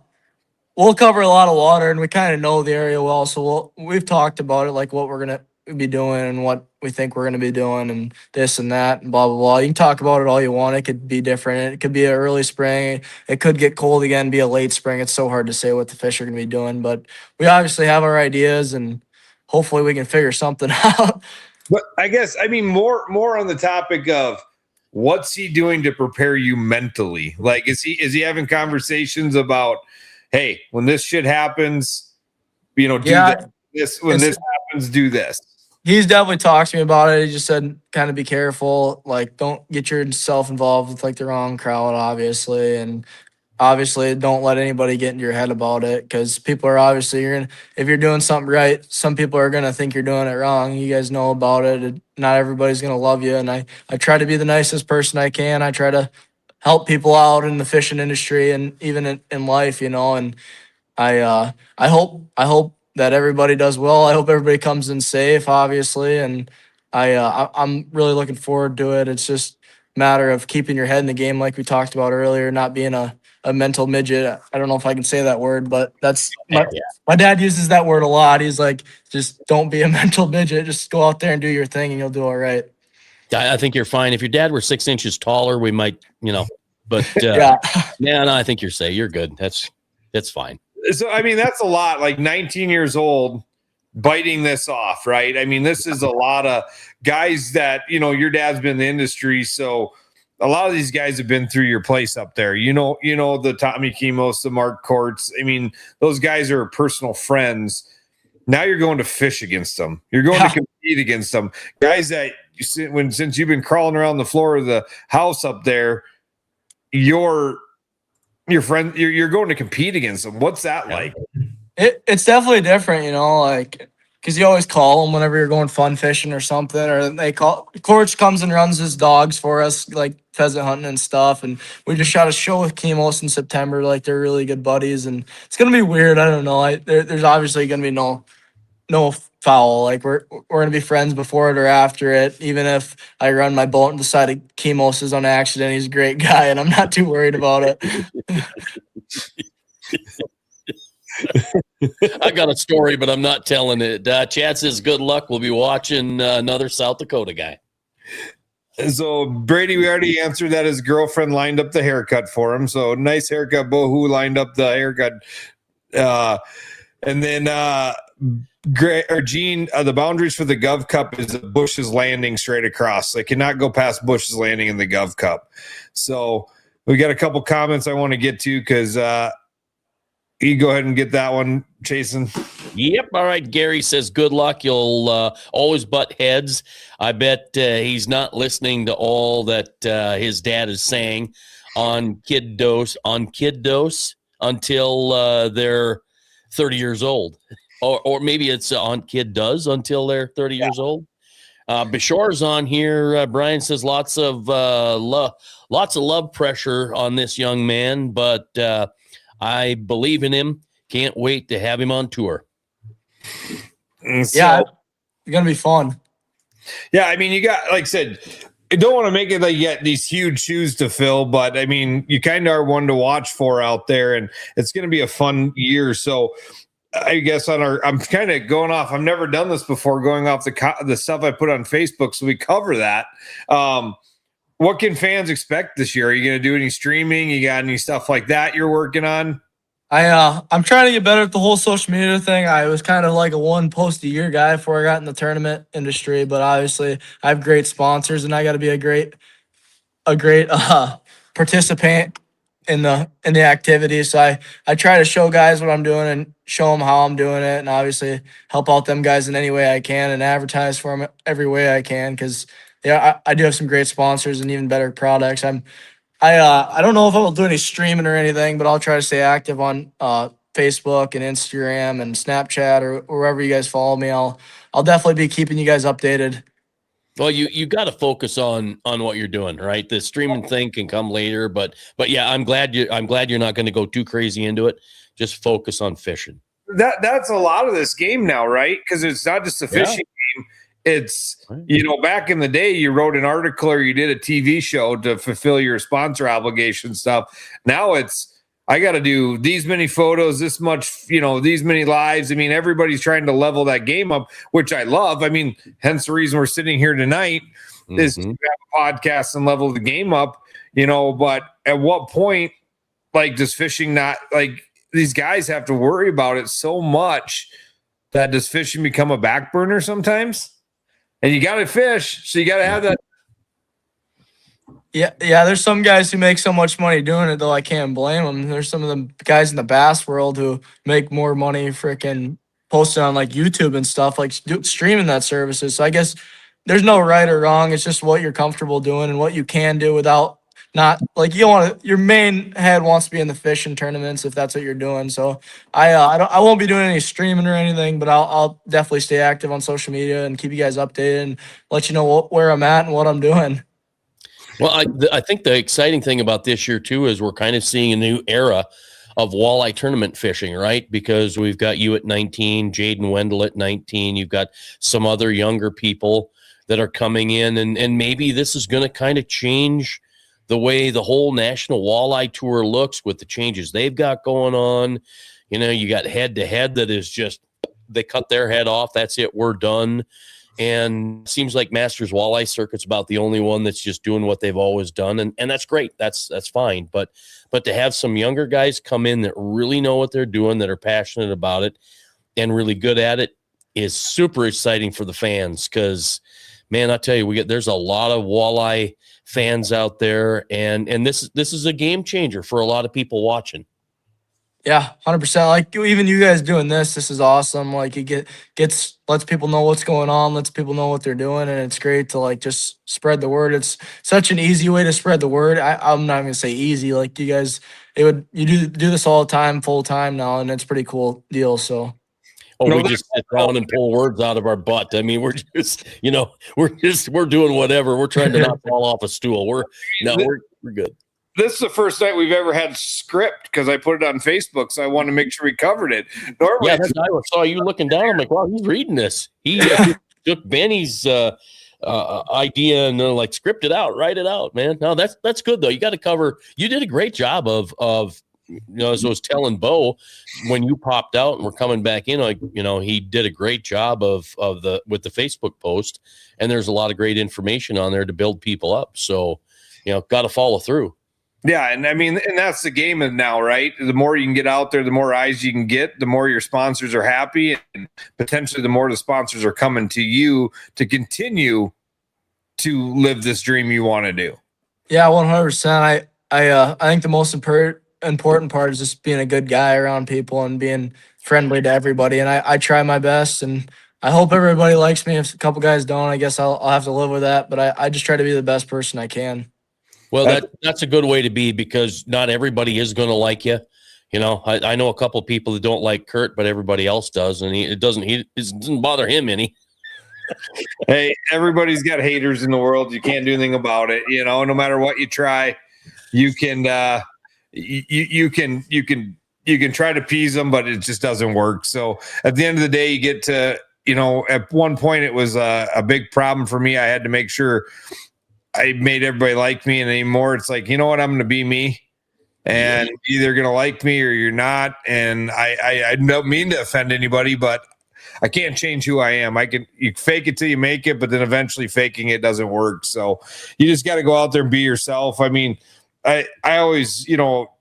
cover a lot of water, and we kind of know the area well. So we've talked about it, like what we're gonna be doing and what we think we're gonna be doing, and this and that, and blah blah blah. You can talk about it all you want. It could be different. It could be an early spring. It could get cold again, be a late spring. It's so hard to say what the fish are gonna be doing, but we obviously have our ideas, and hopefully we can figure something out. But I guess, more on the topic of what's he doing to prepare you mentally? Like, is he having conversations about, hey, when this shit happens, do this. When this happens, do this. He's definitely talked to me about it. He just said, kind of be careful. Like, don't get yourself involved with the wrong crowd, obviously. And obviously don't let anybody get into your head about it, because people are obviously, if you're doing something right, some people are going to think you're doing it wrong. You guys know about it. Not everybody's going to love you. And I try to be the nicest person I can. I try to help people out in the fishing industry and even in life, and I hope that everybody does well. I hope everybody comes in safe, obviously. And I'm really looking forward to it. It's just a matter of keeping your head in the game, like we talked about earlier, not being a mental midget. I don't know if I can say that word, but that's my dad uses that word a lot. He's like, just don't be a mental midget. Just go out there and do your thing and you'll do all right. I think you're fine. If your dad were 6 inches taller, we might, but yeah, no, I think you're safe. You're good. That's fine. So, I mean, that's a lot, like 19 years old biting this off, right? I mean, this is a lot of guys that, your dad's been in the industry. So a lot of these guys have been through your place up there. The Tommy Kimos, the Mark Courts. I mean, those guys are personal friends. Now you're going to fish against them. You're going to compete against them. Guys that since you've been crawling around the floor of the house up there, your friend, you're going to compete against them. What's that like? It's definitely different, because you always call them whenever you're going fun fishing or something, or Courts comes and runs his dogs for us, like pheasant hunting and stuff. And we just shot a show with Kimos in September. Like, they're really good buddies, and it's gonna be weird. I don't know. There's obviously gonna be no foul. Like, we're gonna be friends before it or after it. Even if I run my boat and decided Kimos is on accident, he's a great guy, and I'm not too worried about it. I got a story, but I'm not telling it. Chad says, good luck. We'll be watching another South Dakota guy. So, Brady, we already answered that his girlfriend lined up the haircut for him. So, nice haircut. Beau who lined up the haircut. And then Gene, the boundaries for the Gov Cup is Bush's Landing straight across. They cannot go past Bush's Landing in the Gov Cup. So, we got a couple comments I want to get to because you go ahead and get that one, Jason. Yep. All right. Gary says, good luck. You'll always butt heads. I bet he's not listening to all that his dad is saying on kid dose until they're 30 years old. Or maybe it's on kid does until they're 30 years old. Bashor's on here. Brian says lots of love pressure on this young man, but I believe in him. Can't wait to have him on tour. So, Yeah, it's gonna be fun. Yeah, I mean, you got, like I said, I don't want to make it like you got these huge shoes to fill, but I mean, you kind of are one to watch for out there, and it's going to be a fun year. So, I guess I'm kind of going off. I've never done this before, going off the stuff I put on Facebook, so we cover that. What can fans expect this year? Are you going to do any streaming? You got any stuff like that you're working on? I'm trying to get better at the whole social media thing. I was kind of like a one post a year guy before I got in the tournament industry, but obviously I have great sponsors and I got to be a great participant in the activity. So I try to show guys what I'm doing and show them how I'm doing it, and obviously help out them guys in any way I can and advertise for them every way I can, because I do have some great sponsors and even better products. I don't know if I will do any streaming or anything, but I'll try to stay active on Facebook and Instagram and Snapchat or wherever you guys follow me. I'll definitely be keeping you guys updated. Well, you got to focus on what you're doing, right? The streaming thing can come later, but yeah, I'm glad you're not going to go too crazy into it. Just focus on fishing. That's a lot of this game now, right? Because it's not just a fishing game. It's, back in the day, you wrote an article or you did a TV show to fulfill your sponsor obligation stuff. Now it's, I got to do these many photos, this much, these many lives. I mean, everybody's trying to level that game up, which I love. I mean, hence the reason we're sitting here tonight is to have a podcast and level the game up, but at what point, like, does fishing not, like, these guys have to worry about it so much that does fishing become a back burner sometimes? And you got to fish, so you got to have that. Yeah. There's some guys who make so much money doing it, though. I can't blame them. There's some of the guys in the bass world who make more money freaking posting on like YouTube and stuff, like streaming that services. So I guess there's no right or wrong. It's just what you're comfortable doing and what you can do without not like you want to. Your main head wants to be in the fishing tournaments if that's what you're doing. So I won't be doing any streaming or anything, but I'll definitely stay active on social media and keep you guys updated and let you know where I'm at and what I'm doing. Well, I think the exciting thing about this year too is we're kind of seeing a new era of walleye tournament fishing, right? Because we've got you at 19, Jaden Wendell at 19. You've got some other younger people that are coming in, and maybe this is going to kind of change the way the whole National Walleye Tour looks with the changes they've got going on. You got head-to-head that is just, they cut their head off. That's it. We're done. And it seems like Masters Walleye Circuit's about the only one that's just doing what they've always done. And that's great. That's fine. But to have some younger guys come in that really know what they're doing, that are passionate about it and really good at it is super exciting for the fans. Because, man, I tell you, there's a lot of walleye fans out there, and this is a game changer for a lot of people watching. Yeah, 100%. Like even you guys doing this is awesome. Like it lets people know what's going on, lets people know what they're doing, and it's great to like just spread the word. It's such an easy way to spread the word. I'm not gonna say easy. Like you guys, you do this all the time, full time now, and it's a pretty cool deal. So. Oh, we just sit down and pull words out of our butt. I mean, we're just, we're doing whatever. We're trying to not fall off a stool. We're good. This is the first night we've ever had script because I put it on Facebook, so I wanted to make sure we covered it. Normally, yeah, that guy saw you looking down. I'm like, wow, he's reading this. He took Benny's idea and like script it out, write it out, man. No, that's good though. You got to cover. You did a great job of as I was telling Beau when you popped out and we're coming back in, like, he did a great job with the Facebook post, and there's a lot of great information on there to build people up. So, got to follow through. Yeah. And I mean, and that's the game now, right? The more you can get out there, the more eyes you can get, the more your sponsors are happy, and potentially the more the sponsors are coming to you to continue to live this dream you want to do. Yeah, 100%. I think the most important important part is just being a good guy around people and being friendly to everybody. And I try my best, and I hope everybody likes me. If a couple guys don't, I guess I'll have to live with that. But I just try to be the best person I can. Well, that's a good way to be, because not everybody is going to like you. You know, I know a couple people that don't like Kurt, but everybody else does, and it doesn't bother him any. Hey, everybody's got haters in the world. You can't do anything about it. You know, no matter what you try, you can you can try to appease them, but it just doesn't work. So at the end of the day, you get to, you know, at one point it was a big problem for me. I had to make sure I made everybody like me, and anymore it's like, you know what, I'm going to be me, and either going to like me or you're not. And I don't mean to offend anybody, but I can't change who I am. You fake it till you make it, but then eventually faking it doesn't work. So you just got to go out there and be yourself. I mean, I always, you know,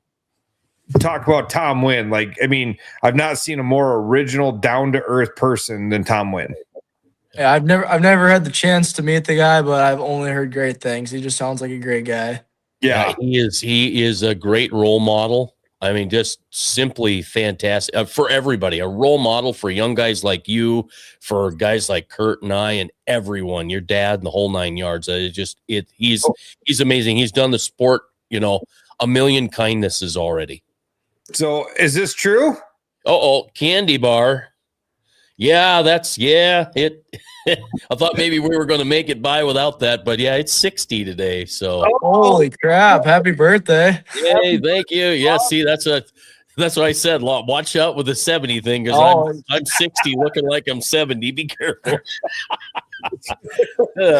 talk about Tom Wynn. Like, I mean, I've not seen a more original, down to earth person than Tom Wynn. Yeah, I've never had the chance to meet the guy, but I've only heard great things. He just sounds like a great guy. Yeah, he is a great role model. I mean, just simply fantastic for everybody. A role model for young guys like you, for guys like Kurt and I, and everyone. Your dad and the whole 9 yards. He's amazing. He's done the sport, you know, a million kindnesses already. So is this true? Candy bar. Yeah, it. I thought maybe we were going to make it by without that, but yeah, it's 60 today. So holy crap! Happy birthday! Yay, thank you. Yeah, see, that's what I said. Watch out with the 70 thing, because I'm 60, looking like I'm 70. Be careful.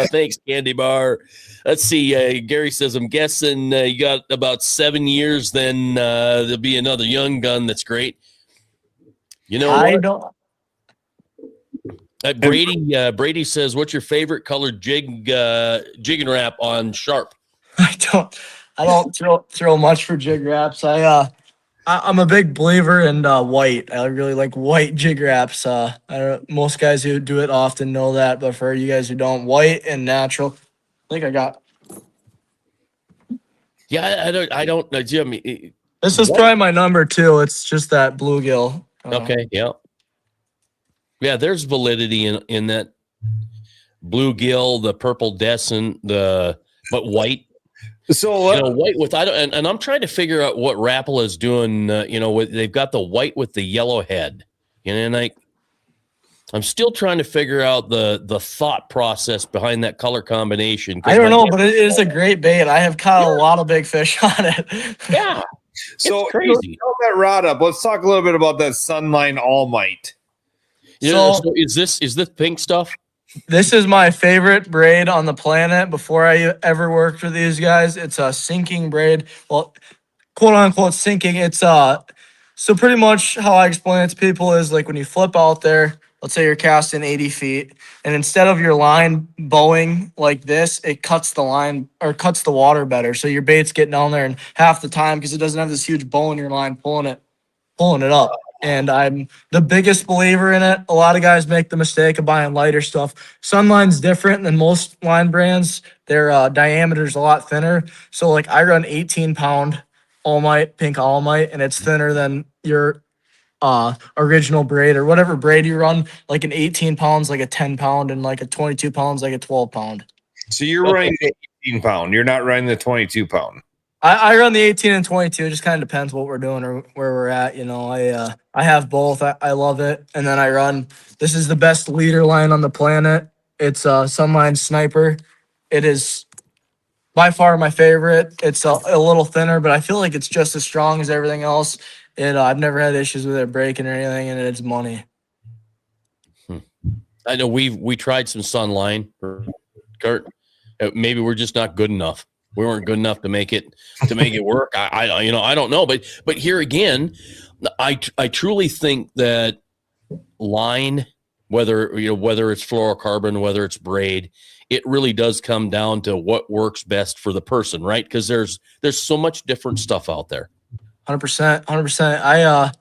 Thanks, Candy Bar. Let's see. Gary says, I'm guessing you got about 7 years. Then there'll be another young gun. That's great. You know, I don't. Brady says, "What's your favorite colored jig and wrap on Sharp?" I don't throw much for jig wraps. I'm a big believer in white. I really like white jig wraps. Most guys who do it often know that, but for you guys who don't, white and natural. I think I got. Yeah, I don't know, Jim. This is probably my number 2. It's just that bluegill. Okay, yeah. Yeah, there's validity in that bluegill, the purple Descent, but white. So white with and I'm trying to figure out what Rapala is doing. They've got the white with the yellow head, and I'm still trying to figure out the thought process behind that color combination. I don't know, but it is a great bait. I have caught a lot of big fish on it. Yeah, so it's crazy. Throw that rod up. Let's talk a little bit about that Sunline All Might. So is this pink stuff? This is my favorite braid on the planet. Before I ever worked with these guys, it's a sinking braid. Well, quote unquote sinking. It's so pretty much how I explain it to people is like when you flip out there, let's say you're casting 80 feet, and instead of your line bowing like this, it cuts the line or cuts the water better. So your bait's getting down there in half the time because it doesn't have this huge bow in your line pulling it up. And I'm the biggest believer in it. A lot of guys make the mistake of buying lighter stuff. Sunline's different than most line brands. Their diameter's a lot thinner. So like I run 18-pound All Might, pink All Might, and it's thinner than your original braid or whatever braid you run. Like an 18 pounds, like a 10 pound, and like a 22 pounds, like a 12 pound. So you're running the 18 pound. You're not running the 22 pound. I run the 18 and 22. It just kind of depends what we're doing or where we're at. You know, I have both. I love it. And then I run, this is the best leader line on the planet. It's a Sunline Sniper. It is by far my favorite. It's a little thinner, but I feel like it's just as strong as everything else. I've never had issues with it breaking or anything, and it's money. I know we tried some Sunline, Kurt. Maybe we're just not good enough. We weren't good enough to make it work. I don't know, but here again, I truly think that line, whether it's fluorocarbon, whether it's braid, it really does come down to what works best for the person, right? Because there's so much different stuff out there. 100%.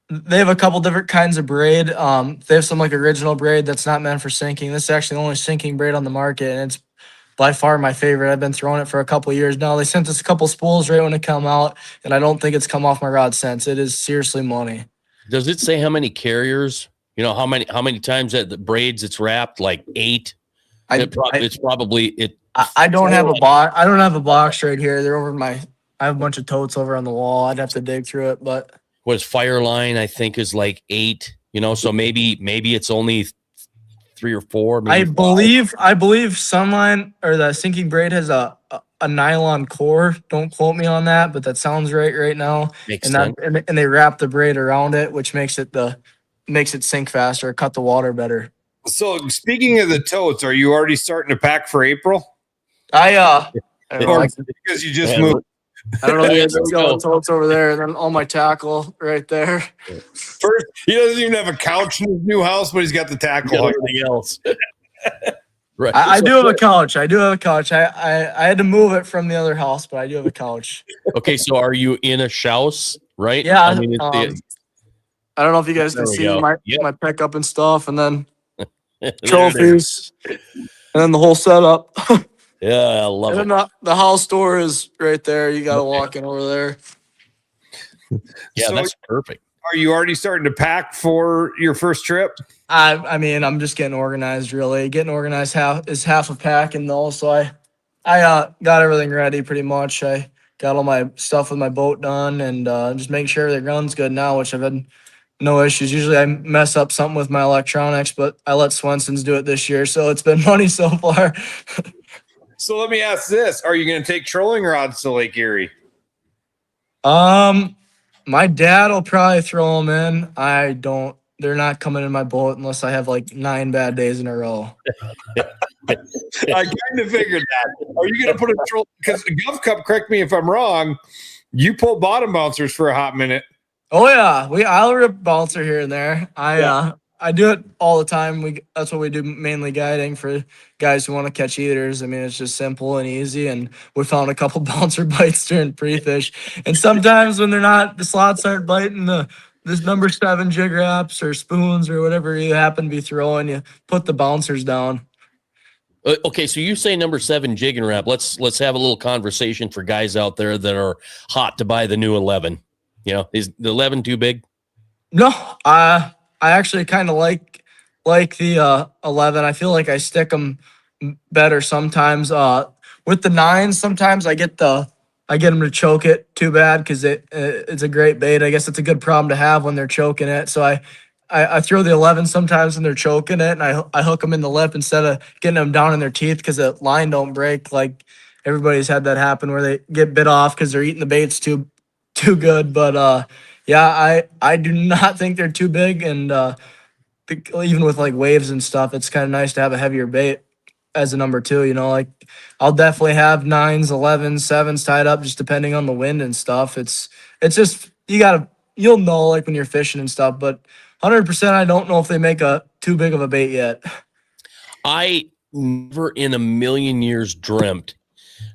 They have a couple different kinds of braid. They have some like original braid that's not meant for sinking. This is actually the only sinking braid on the market, and it's by far my favorite. I've been throwing it for a couple years now. They sent us a couple spools right when it come out, and I don't think it's come off my rod since. It is seriously money. Does it say how many carriers? You know, how many times that the braids it's wrapped? Like 8. It's probably it. I don't have a box. I don't have a box right here. They're over I have a bunch of totes over on the wall. I'd have to dig through it, but Was Fireline, I think, is like 8. You know, so maybe it's only 3 or 4. I believe Sunline or the sinking braid has a nylon core. Don't quote me on that, but that sounds right now. Makes sense. And they wrap the braid around it, which makes it sink faster, cut the water better. So speaking of the totes, are you already starting to pack for April? I don't know, because you just moved. I don't know. There's the totes over there, and then all my tackle right there. First, he doesn't even have a couch in his new house, but he's got the tackle. Everything else. Right. I do have a couch. I had to move it from the other house, but I do have a couch. Okay, so are you in a house, right? Yeah. I mean, I don't know if you guys can see my pickup and stuff, and then trophies, and then the whole setup. Yeah, I love it. And then the house door is right there. You got to walk in over there. Yeah, So, that's perfect. Are you already starting to pack for your first trip? I mean, I'm just getting organized. Really, getting organized is half of packing though. So I got everything ready pretty much. I got all my stuff with my boat done, and just making sure everything runs good now, which I've had no issues. Usually I mess up something with my electronics, but I let Swenson's do it this year, so it's been money so far. So let me ask this: are you going to take trolling rods to Lake Erie? My dad will probably throw them in. I don't. They're not coming in my boat unless I have like 9 bad days in a row. I kind of figured that. Are you going to put a troll? Because Gulf Cup, correct me if I'm wrong, you pull bottom bouncers for a hot minute. Oh yeah, I'll rip bouncer here and there. I do it all the time. That's what we do, mainly guiding for guys who want to catch eaters. I mean, it's just simple and easy. And we found a couple bouncer bites during pre-fish. And sometimes when the slots aren't biting, this number 7 jig wraps or spoons or whatever you happen to be throwing, you put the bouncers down. Okay, so you say number 7 jig and wrap. Let's have a little conversation for guys out there that are hot to buy the new 11. You know, is the 11 too big? No, I actually kind of like the 11. I feel like I stick them better sometimes. With the 9s, sometimes I get them to choke it too bad because it's a great bait. I guess it's a good problem to have when they're choking it. So I throw the 11 sometimes when they're choking it, and I hook them in the lip instead of getting them down in their teeth because the line don't break. Like everybody's had that happen where they get bit off because they're eating the baits too good. But yeah, I do not think they're too big, and even with like waves and stuff, it's kind of nice to have a heavier bait as a number 2. You know, like I'll definitely have 9s, 11s, 7s tied up, just depending on the wind and stuff. It's just you'll know like when you're fishing and stuff, but 100%, I don't know if they make a too big of a bait yet. I never in a million years dreamt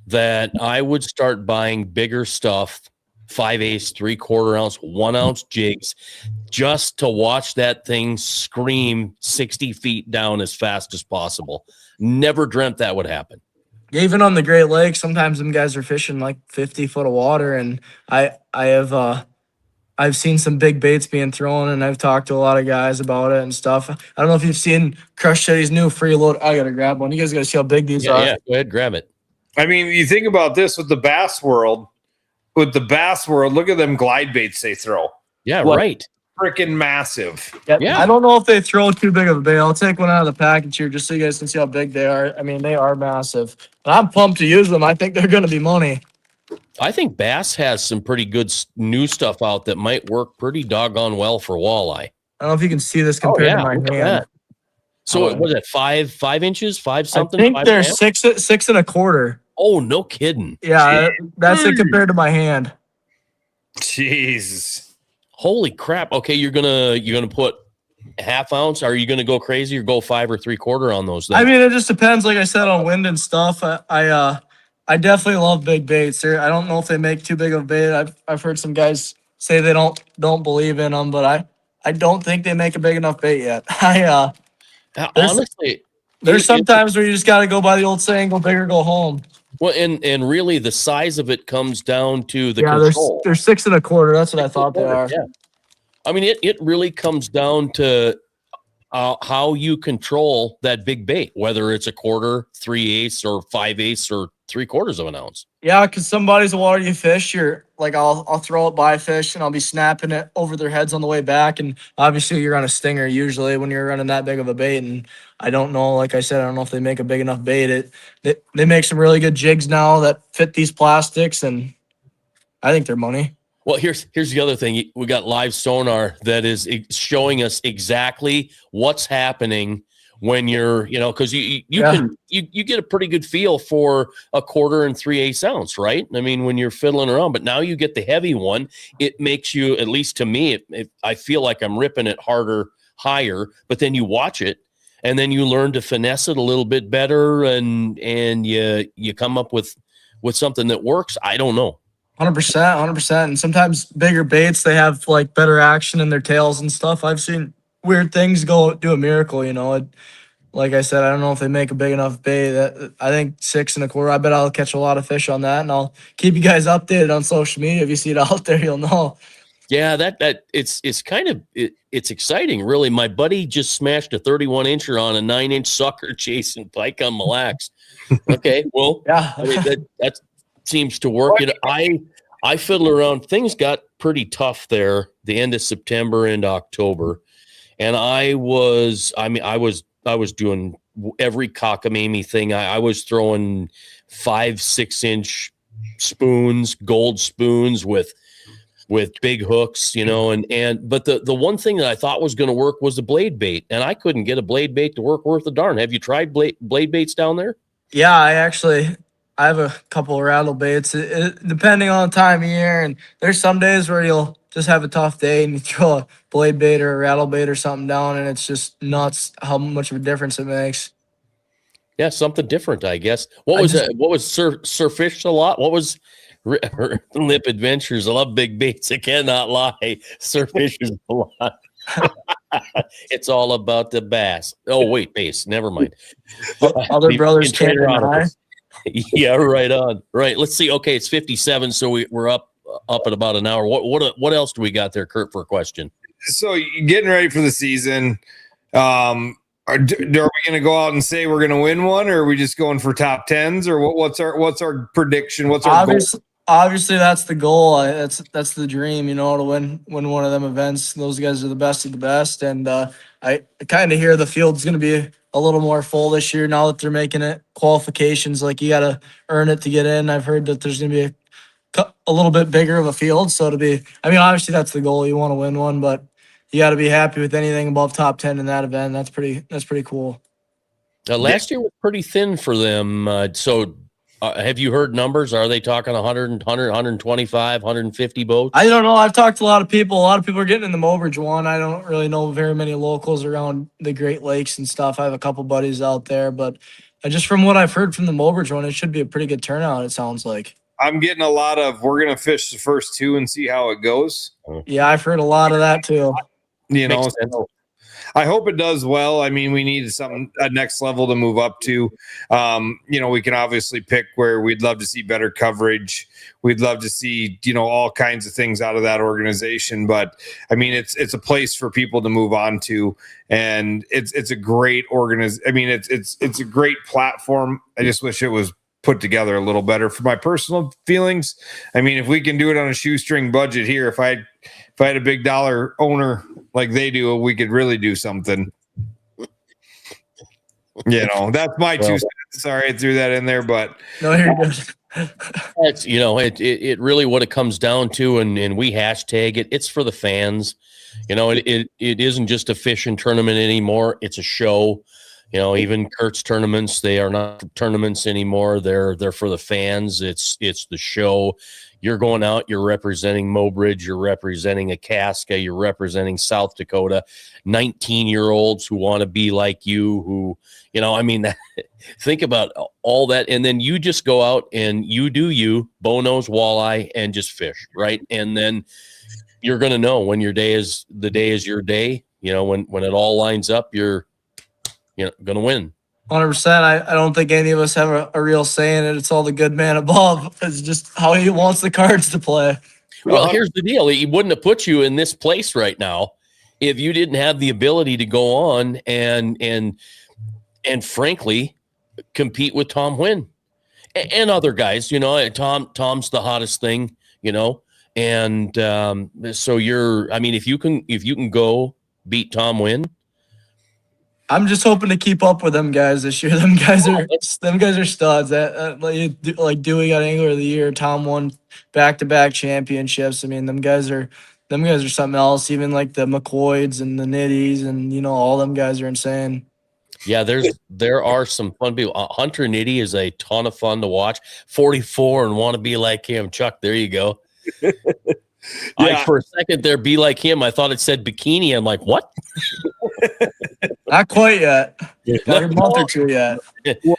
that I would start buying bigger stuff, 5/8, 3/4 ounce, 1 ounce jigs, just to watch that thing scream 60 feet down as fast as possible. Never dreamt that would happen. Even on the Great Lakes, sometimes them guys are fishing like 50 foot of water, and I've seen some big baits being thrown, and I've talked to a lot of guys about it and stuff. I don't know if you've seen Crush Shetty's new freeload. I gotta grab one. You guys gotta see how big these are. Yeah, go ahead, grab it. I mean, you think about this with the bass world. Look at them glide baits they throw. Yeah, right. Freaking massive. Yeah. I don't know if they throw too big of a bait. I'll take one out of the package here just so you guys can see how big they are. I mean, they are massive. And I'm pumped to use them. I think they're going to be money. I think Bass has some pretty good new stuff out that might work pretty doggone well for walleye. I don't know if you can see this compared to my hand. So was it 5 inches, 5 something? I think they're 6 1/4. Oh, no kidding. Yeah, that's it compared to my hand. Jeez. Holy crap. Okay, you're gonna put half ounce. Are you gonna go crazy or go 5 or 3/4 on those things? I mean, it just depends, like I said, on wind and stuff. I definitely love big baits. I don't know if they make too big of a bait. I've heard some guys say they don't believe in them, but I don't think they make a big enough bait yet. Honestly, There's sometimes where you just got to go by the old saying, go big or go home. Well, and really the size of it comes down to the Yeah, control. they're 6 1/4. That's what I thought they are. Yeah. I mean, it really comes down to how you control that big bait, whether it's a quarter, 3/8, or 5/8, or 3/4 of an ounce. Yeah, because some bodies of water you fish, you're like, I'll throw it by fish and I'll be snapping it over their heads on the way back. And obviously you're on a stinger usually when you're running that big of a bait. And I don't know, like I said, I don't know if they make a big enough bait. They make some really good jigs now that fit these plastics, and I think they're money. Well, here's the other thing. We got live sonar that is showing us exactly what's happening when you're, because you get a pretty good feel for a quarter and 3/8 ounce, right? I mean, when you're fiddling around, but now you get the heavy one, it makes you, at least to me, I feel like I'm ripping it harder, higher, but then you watch it and then you learn to finesse it a little bit better, and you come up with something that works. I don't know. 100%. And sometimes bigger baits, they have like better action in their tails and stuff. I've seen weird things do a miracle, Like I said, I don't know if they make a big enough bait. I think 6 1/4. I bet I'll catch a lot of fish on that, and I'll keep you guys updated on social media. If you see it out there, you'll know. Yeah, that it's kind of it's exciting, really. My buddy just smashed a 31-incher on a 9-inch sucker chasing pike on Mille Lacs. Okay, well, yeah, I mean, that seems to work. I fiddle around. Things got pretty tough there the end of September and October, and I was doing every cockamamie thing. I was throwing 5-6-inch spoons, gold spoons with big hooks, but the one thing that I thought was going to work was the blade bait, and I couldn't get a blade bait to work worth a darn. Have you tried blade baits down there? yeah. I have a couple of rattle baits, depending on the time of year. And there's some days where you'll just have a tough day and you throw a blade bait or a rattle bait or something down, and it's just nuts how much of a difference it makes. Yeah, something different, I guess. What was Surfish a lot? What was Lip Adventures? I love big baits. I cannot lie. Surfish is a lot. It's all about the bass. Oh, wait, bass. Never mind. Other brothers can't deny. Yeah, right on. Right. Let's see. Okay, it's 57, so we're up at about an hour. What else do we got there, Kurt, for a question? So getting ready for the season. Are we going to go out and say we're going to win one, or are we just going for top 10s, or what's our prediction? What's our goal? Obviously, that's the goal. That's the dream, to win one of them events. Those guys are the best of the best, and I kind of hear the field's going to be a little more full this year now that they're making it qualifications. Like, you got to earn it to get in. I've heard that there's going to be a little bit bigger of a field, so obviously that's the goal. You want to win one, but you got to be happy with anything above top 10 in that event. That's pretty cool. Last year was pretty thin for them. Have you heard numbers? Are they talking 100, 125, 150 boats? I don't know. I've talked to a lot of people. A lot of people are getting in the Mobridge one. I don't really know very many locals around the Great Lakes and stuff. I have a couple buddies out there, but just from what I've heard from the Mobridge one, it should be a pretty good turnout, it sounds like. I'm getting a lot of, we're going to fish the first 2 and see how it goes. Yeah, I've heard a lot of that too. I hope it does well. I mean, we need a next level to move up to. We can obviously pick where we'd love to see better coverage. We'd love to see, all kinds of things out of that organization. But I mean, it's a place for people to move on to, and it's a great organization. I mean, it's a great platform. I just wish it was put together a little better for my personal feelings. I mean, if we can do it on a shoestring budget here, if I had a big dollar owner like they do, we could really do something. That's my 2 cents. Sorry, I threw that in there, but no, you're good. It's, it really what it comes down to, and we hashtag it. It's for the fans. It isn't just a fishing tournament anymore. It's a show. Even Kurt's tournaments, they are not tournaments anymore. They're for the fans. It's the show. You're going out, you're representing Mobridge, you're representing Akaska, you're representing South Dakota, 19-year-olds who want to be like you, who, think about all that. And then you just go out and you do bow nose, walleye, and just fish, right? And then you're going to know when the day is your day, when it all lines up, you're going to win. 100%. I don't think any of us have a real say in it. It's all the good man above. It's just how he wants the cards to play. Well, here's the deal. He wouldn't have put you in this place right now if you didn't have the ability to go on and frankly compete with Tom Huynh and other guys. You know, Tom's the hottest thing, you know. And so if you can go beat Tom Huynh, I'm just hoping to keep up with them guys this year. Them guys are studs. Like Dewey got Angler of the Year. Tom won back-to-back championships. I mean, them guys are something else. Even like the McCoys and the Nitties, and all them guys are insane. Yeah, there are some fun people. Hunter Nitty is a ton of fun to watch. 44 and want to be like him. Chuck, there you go. Yeah. For a second there, be like him. I thought it said bikini. I'm like, what? Not quite yet. Got a month or two yet.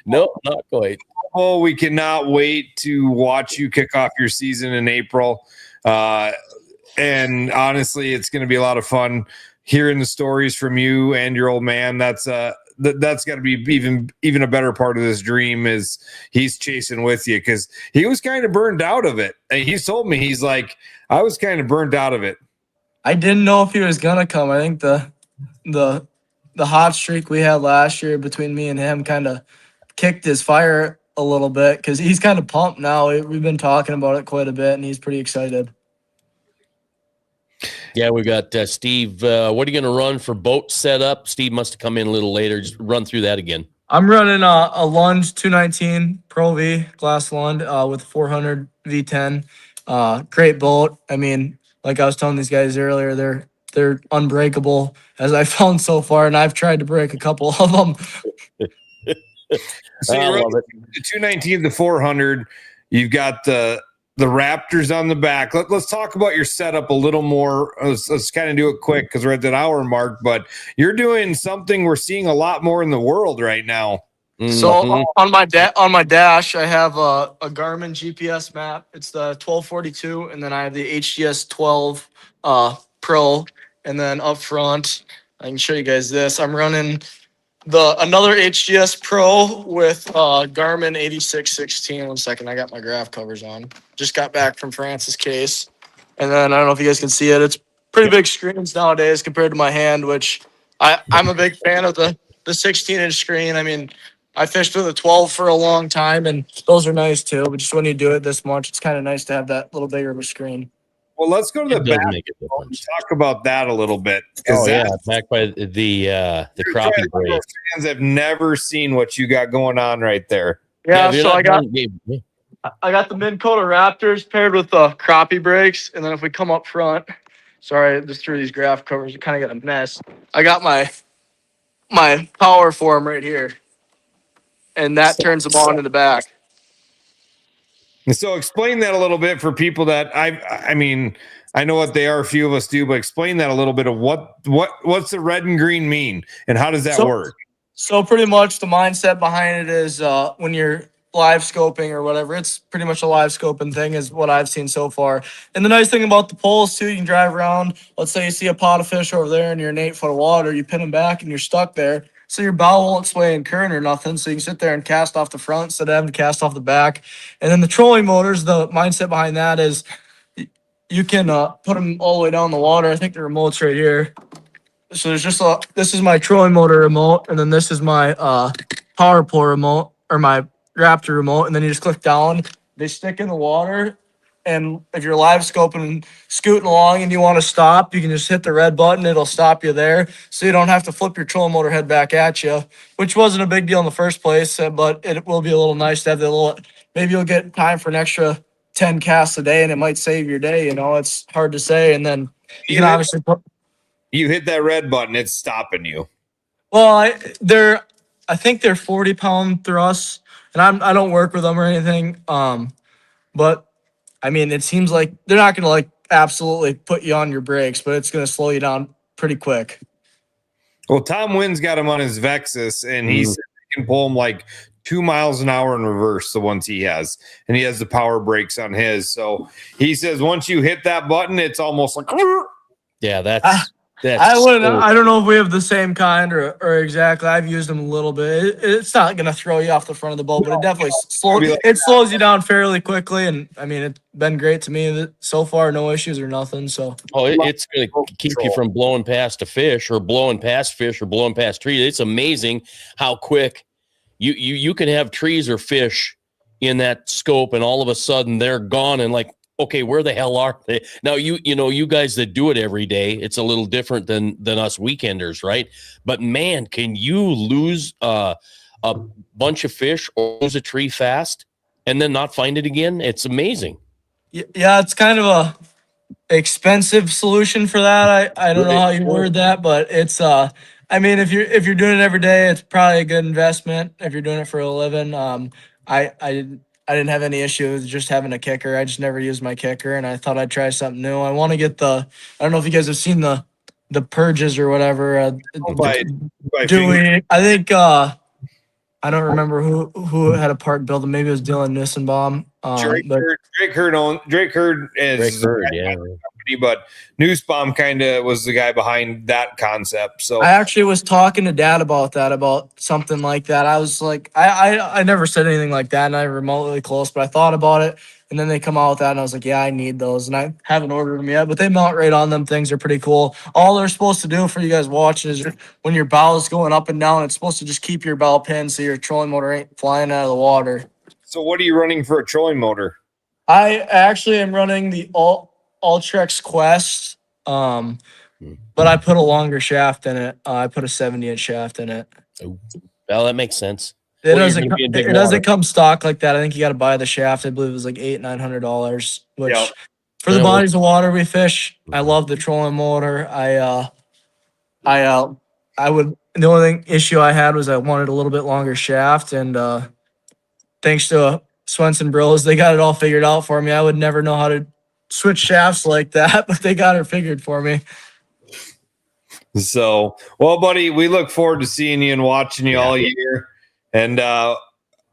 No, not quite. Oh, we cannot wait to watch you kick off your season in April. And honestly, it's going to be a lot of fun hearing the stories from you and your old man. That's got to be even a better part of this dream is he's chasing with you, because he was kind of burned out of it. And he's told me, he's like, I was kind of burned out of it. I didn't know if he was gonna come. I think the hot streak we had last year between me and him kind of kicked his fire a little bit, because he's kind of pumped now. We've been talking about it quite a bit, and he's pretty excited. Yeah, we got Steve. What are you going to run for boat setup? Steve must have come in a little later. Just run through that again. I'm running a Lunge 219 Pro V glass Lund with 400 V10. Great boat. I mean, like I was telling these guys earlier, they're unbreakable, as I found so far, and I've tried to break a couple of them. So I love it. The 219, the 400. You've got the Raptors on the back. Let's talk about your setup a little more. Let's kind of do it quick because we're at that hour mark. But you're doing something we're seeing a lot more in the world right now. Mm-hmm. So on my dash, I have a Garmin GPS map. It's the 1242, and then I have the HGS 12 Pro. And then up front, I can show you guys this. I'm running another HGS Pro with Garmin 8616. 1 second, I got my graph covers on. Just got back from France's case. And then I don't know if you guys can see it. It's pretty big screens nowadays compared to my hand, which I'm a big fan of the 16-inch screen. I mean, I fished with a 12 for a long time, and those are nice too. But just when you do it this much, it's kind of nice to have that little bigger of a screen. Well, let's go to the back and talk about that a little bit. Oh, yeah, back by the crappie break. Fans have never seen what you got going on right there. Yeah, so I got the Minn Kota Raptors paired with the crappie brakes, and then if we come up front, sorry, just through these graph covers, you kind of got a mess. I got my power form right here, and that turns them on in the back. So explain that a little bit for people that I mean, I know what they are. A few of us do, but explain that a little bit of what's the red and green mean and how does that work? So pretty much the mindset behind it is when you're live scoping or whatever, it's pretty much a live scoping thing is what I've seen so far. And the nice thing about the poles too, you can drive around. Let's say you see a pot of fish over there and you're in 8 foot of water, you pin them back and you're stuck there. So your bow won't sway in current or nothing. So you can sit there and cast off the front instead of having to cast off the back. And then the trolling motors, the mindset behind that is you can put them all the way down the water. I think the remote's right here. So there's just this is my trolling motor remote, and then this is my power pull remote or my Raptor remote. And then you just click down. They stick in the water. And if you're live scoping and scooting along and you want to stop, you can just hit the red button. It'll stop you there. So you don't have to flip your trolling motor head back at you, which wasn't a big deal in the first place. But it will be a little nice to have maybe you'll get time for an extra 10 casts a day and it might save your day. It's hard to say. And then you can obviously you hit that red button, it's stopping you. Well, I think they're 40-pound thrusts, and I don't work with them or anything. But I mean, it seems like they're not going to absolutely put you on your brakes, but it's going to slow you down pretty quick. Well, Tom Huynn's got him on his Vexus, and he can pull him 2 miles an hour in reverse, the ones he has, and he has the power brakes on his. So he says once you hit that button, it's almost like. Yeah, that's I wouldn't. I don't know if we have the same kind or exactly. I've used them a little bit. It's not gonna throw you off the front of the boat, but it definitely slows you down fairly quickly. And I mean, it's been great to me so far. No issues or nothing. So it's going to keep you from blowing past a fish or blowing past trees. It's amazing how quick you can have trees or fish in that scope, and all of a sudden they're gone. And like, okay, where the hell are they now? You guys that do it every day, it's a little different than us weekenders, right? But man, can you lose a bunch of fish or lose a tree fast and then not find it again? It's amazing. Yeah, it's kind of a expensive solution for that. I don't know how you word that, but it's I mean, if you're doing it every day, it's probably a good investment if you're doing it for a living. I didn't have any issues just having a kicker. I just never used my kicker, and I thought I'd try something new. I want to get I don't know if you guys have seen the purges or whatever. Dewey, I think I don't remember who had a part built. Maybe it was Dylan Nissenbaum. Drake Hurd is company, but Nussbaum kind of was the guy behind that concept. So I actually was talking to Dad about something like that. I was like, I never said anything like that, and I'm remotely close, but I thought about it, and then they come out with that, and I was like, yeah, I need those, and I haven't ordered them yet, but they mount right on them. Things are pretty cool. All they're supposed to do for you guys watching is when your bow is going up and down, it's supposed to just keep your bow pinned so your trolling motor ain't flying out of the water. So what are you running for a trolling motor? I actually am running the Ultrex Quest, but I put a longer shaft in it. I put a 70-inch shaft in it. Oh, well, that makes sense. It doesn't come stock like that. I think you got to buy the shaft. I believe it was like $800-900, which for the bodies of water we fish, I love the trolling motor. The only issue I had was I wanted a little bit longer shaft, and thanks to Swenson Bros, they got it all figured out for me. I would never know how to switch shafts like that, but they got it figured for me. So, well, buddy, we look forward to seeing you and watching you all year. And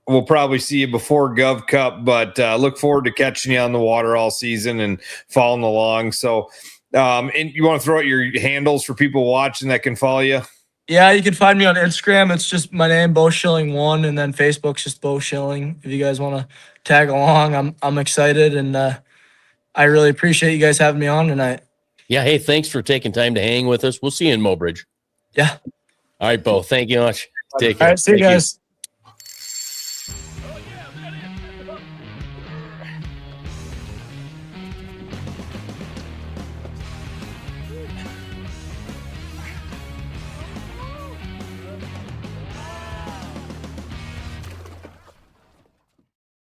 we'll probably see you before Gov Cup, but look forward to catching you on the water all season and following along. So, and you want to throw out your handles for people watching that can follow you? Yeah, you can find me on Instagram. It's just my name, Beau Schilling 1, and then Facebook's just Beau Schilling. If you guys want to tag along, I'm excited, and I really appreciate you guys having me on tonight. Yeah, hey, thanks for taking time to hang with us. We'll see you in Mobridge. Yeah. All right, Beau. Thank you much. Take care. All right, see you guys.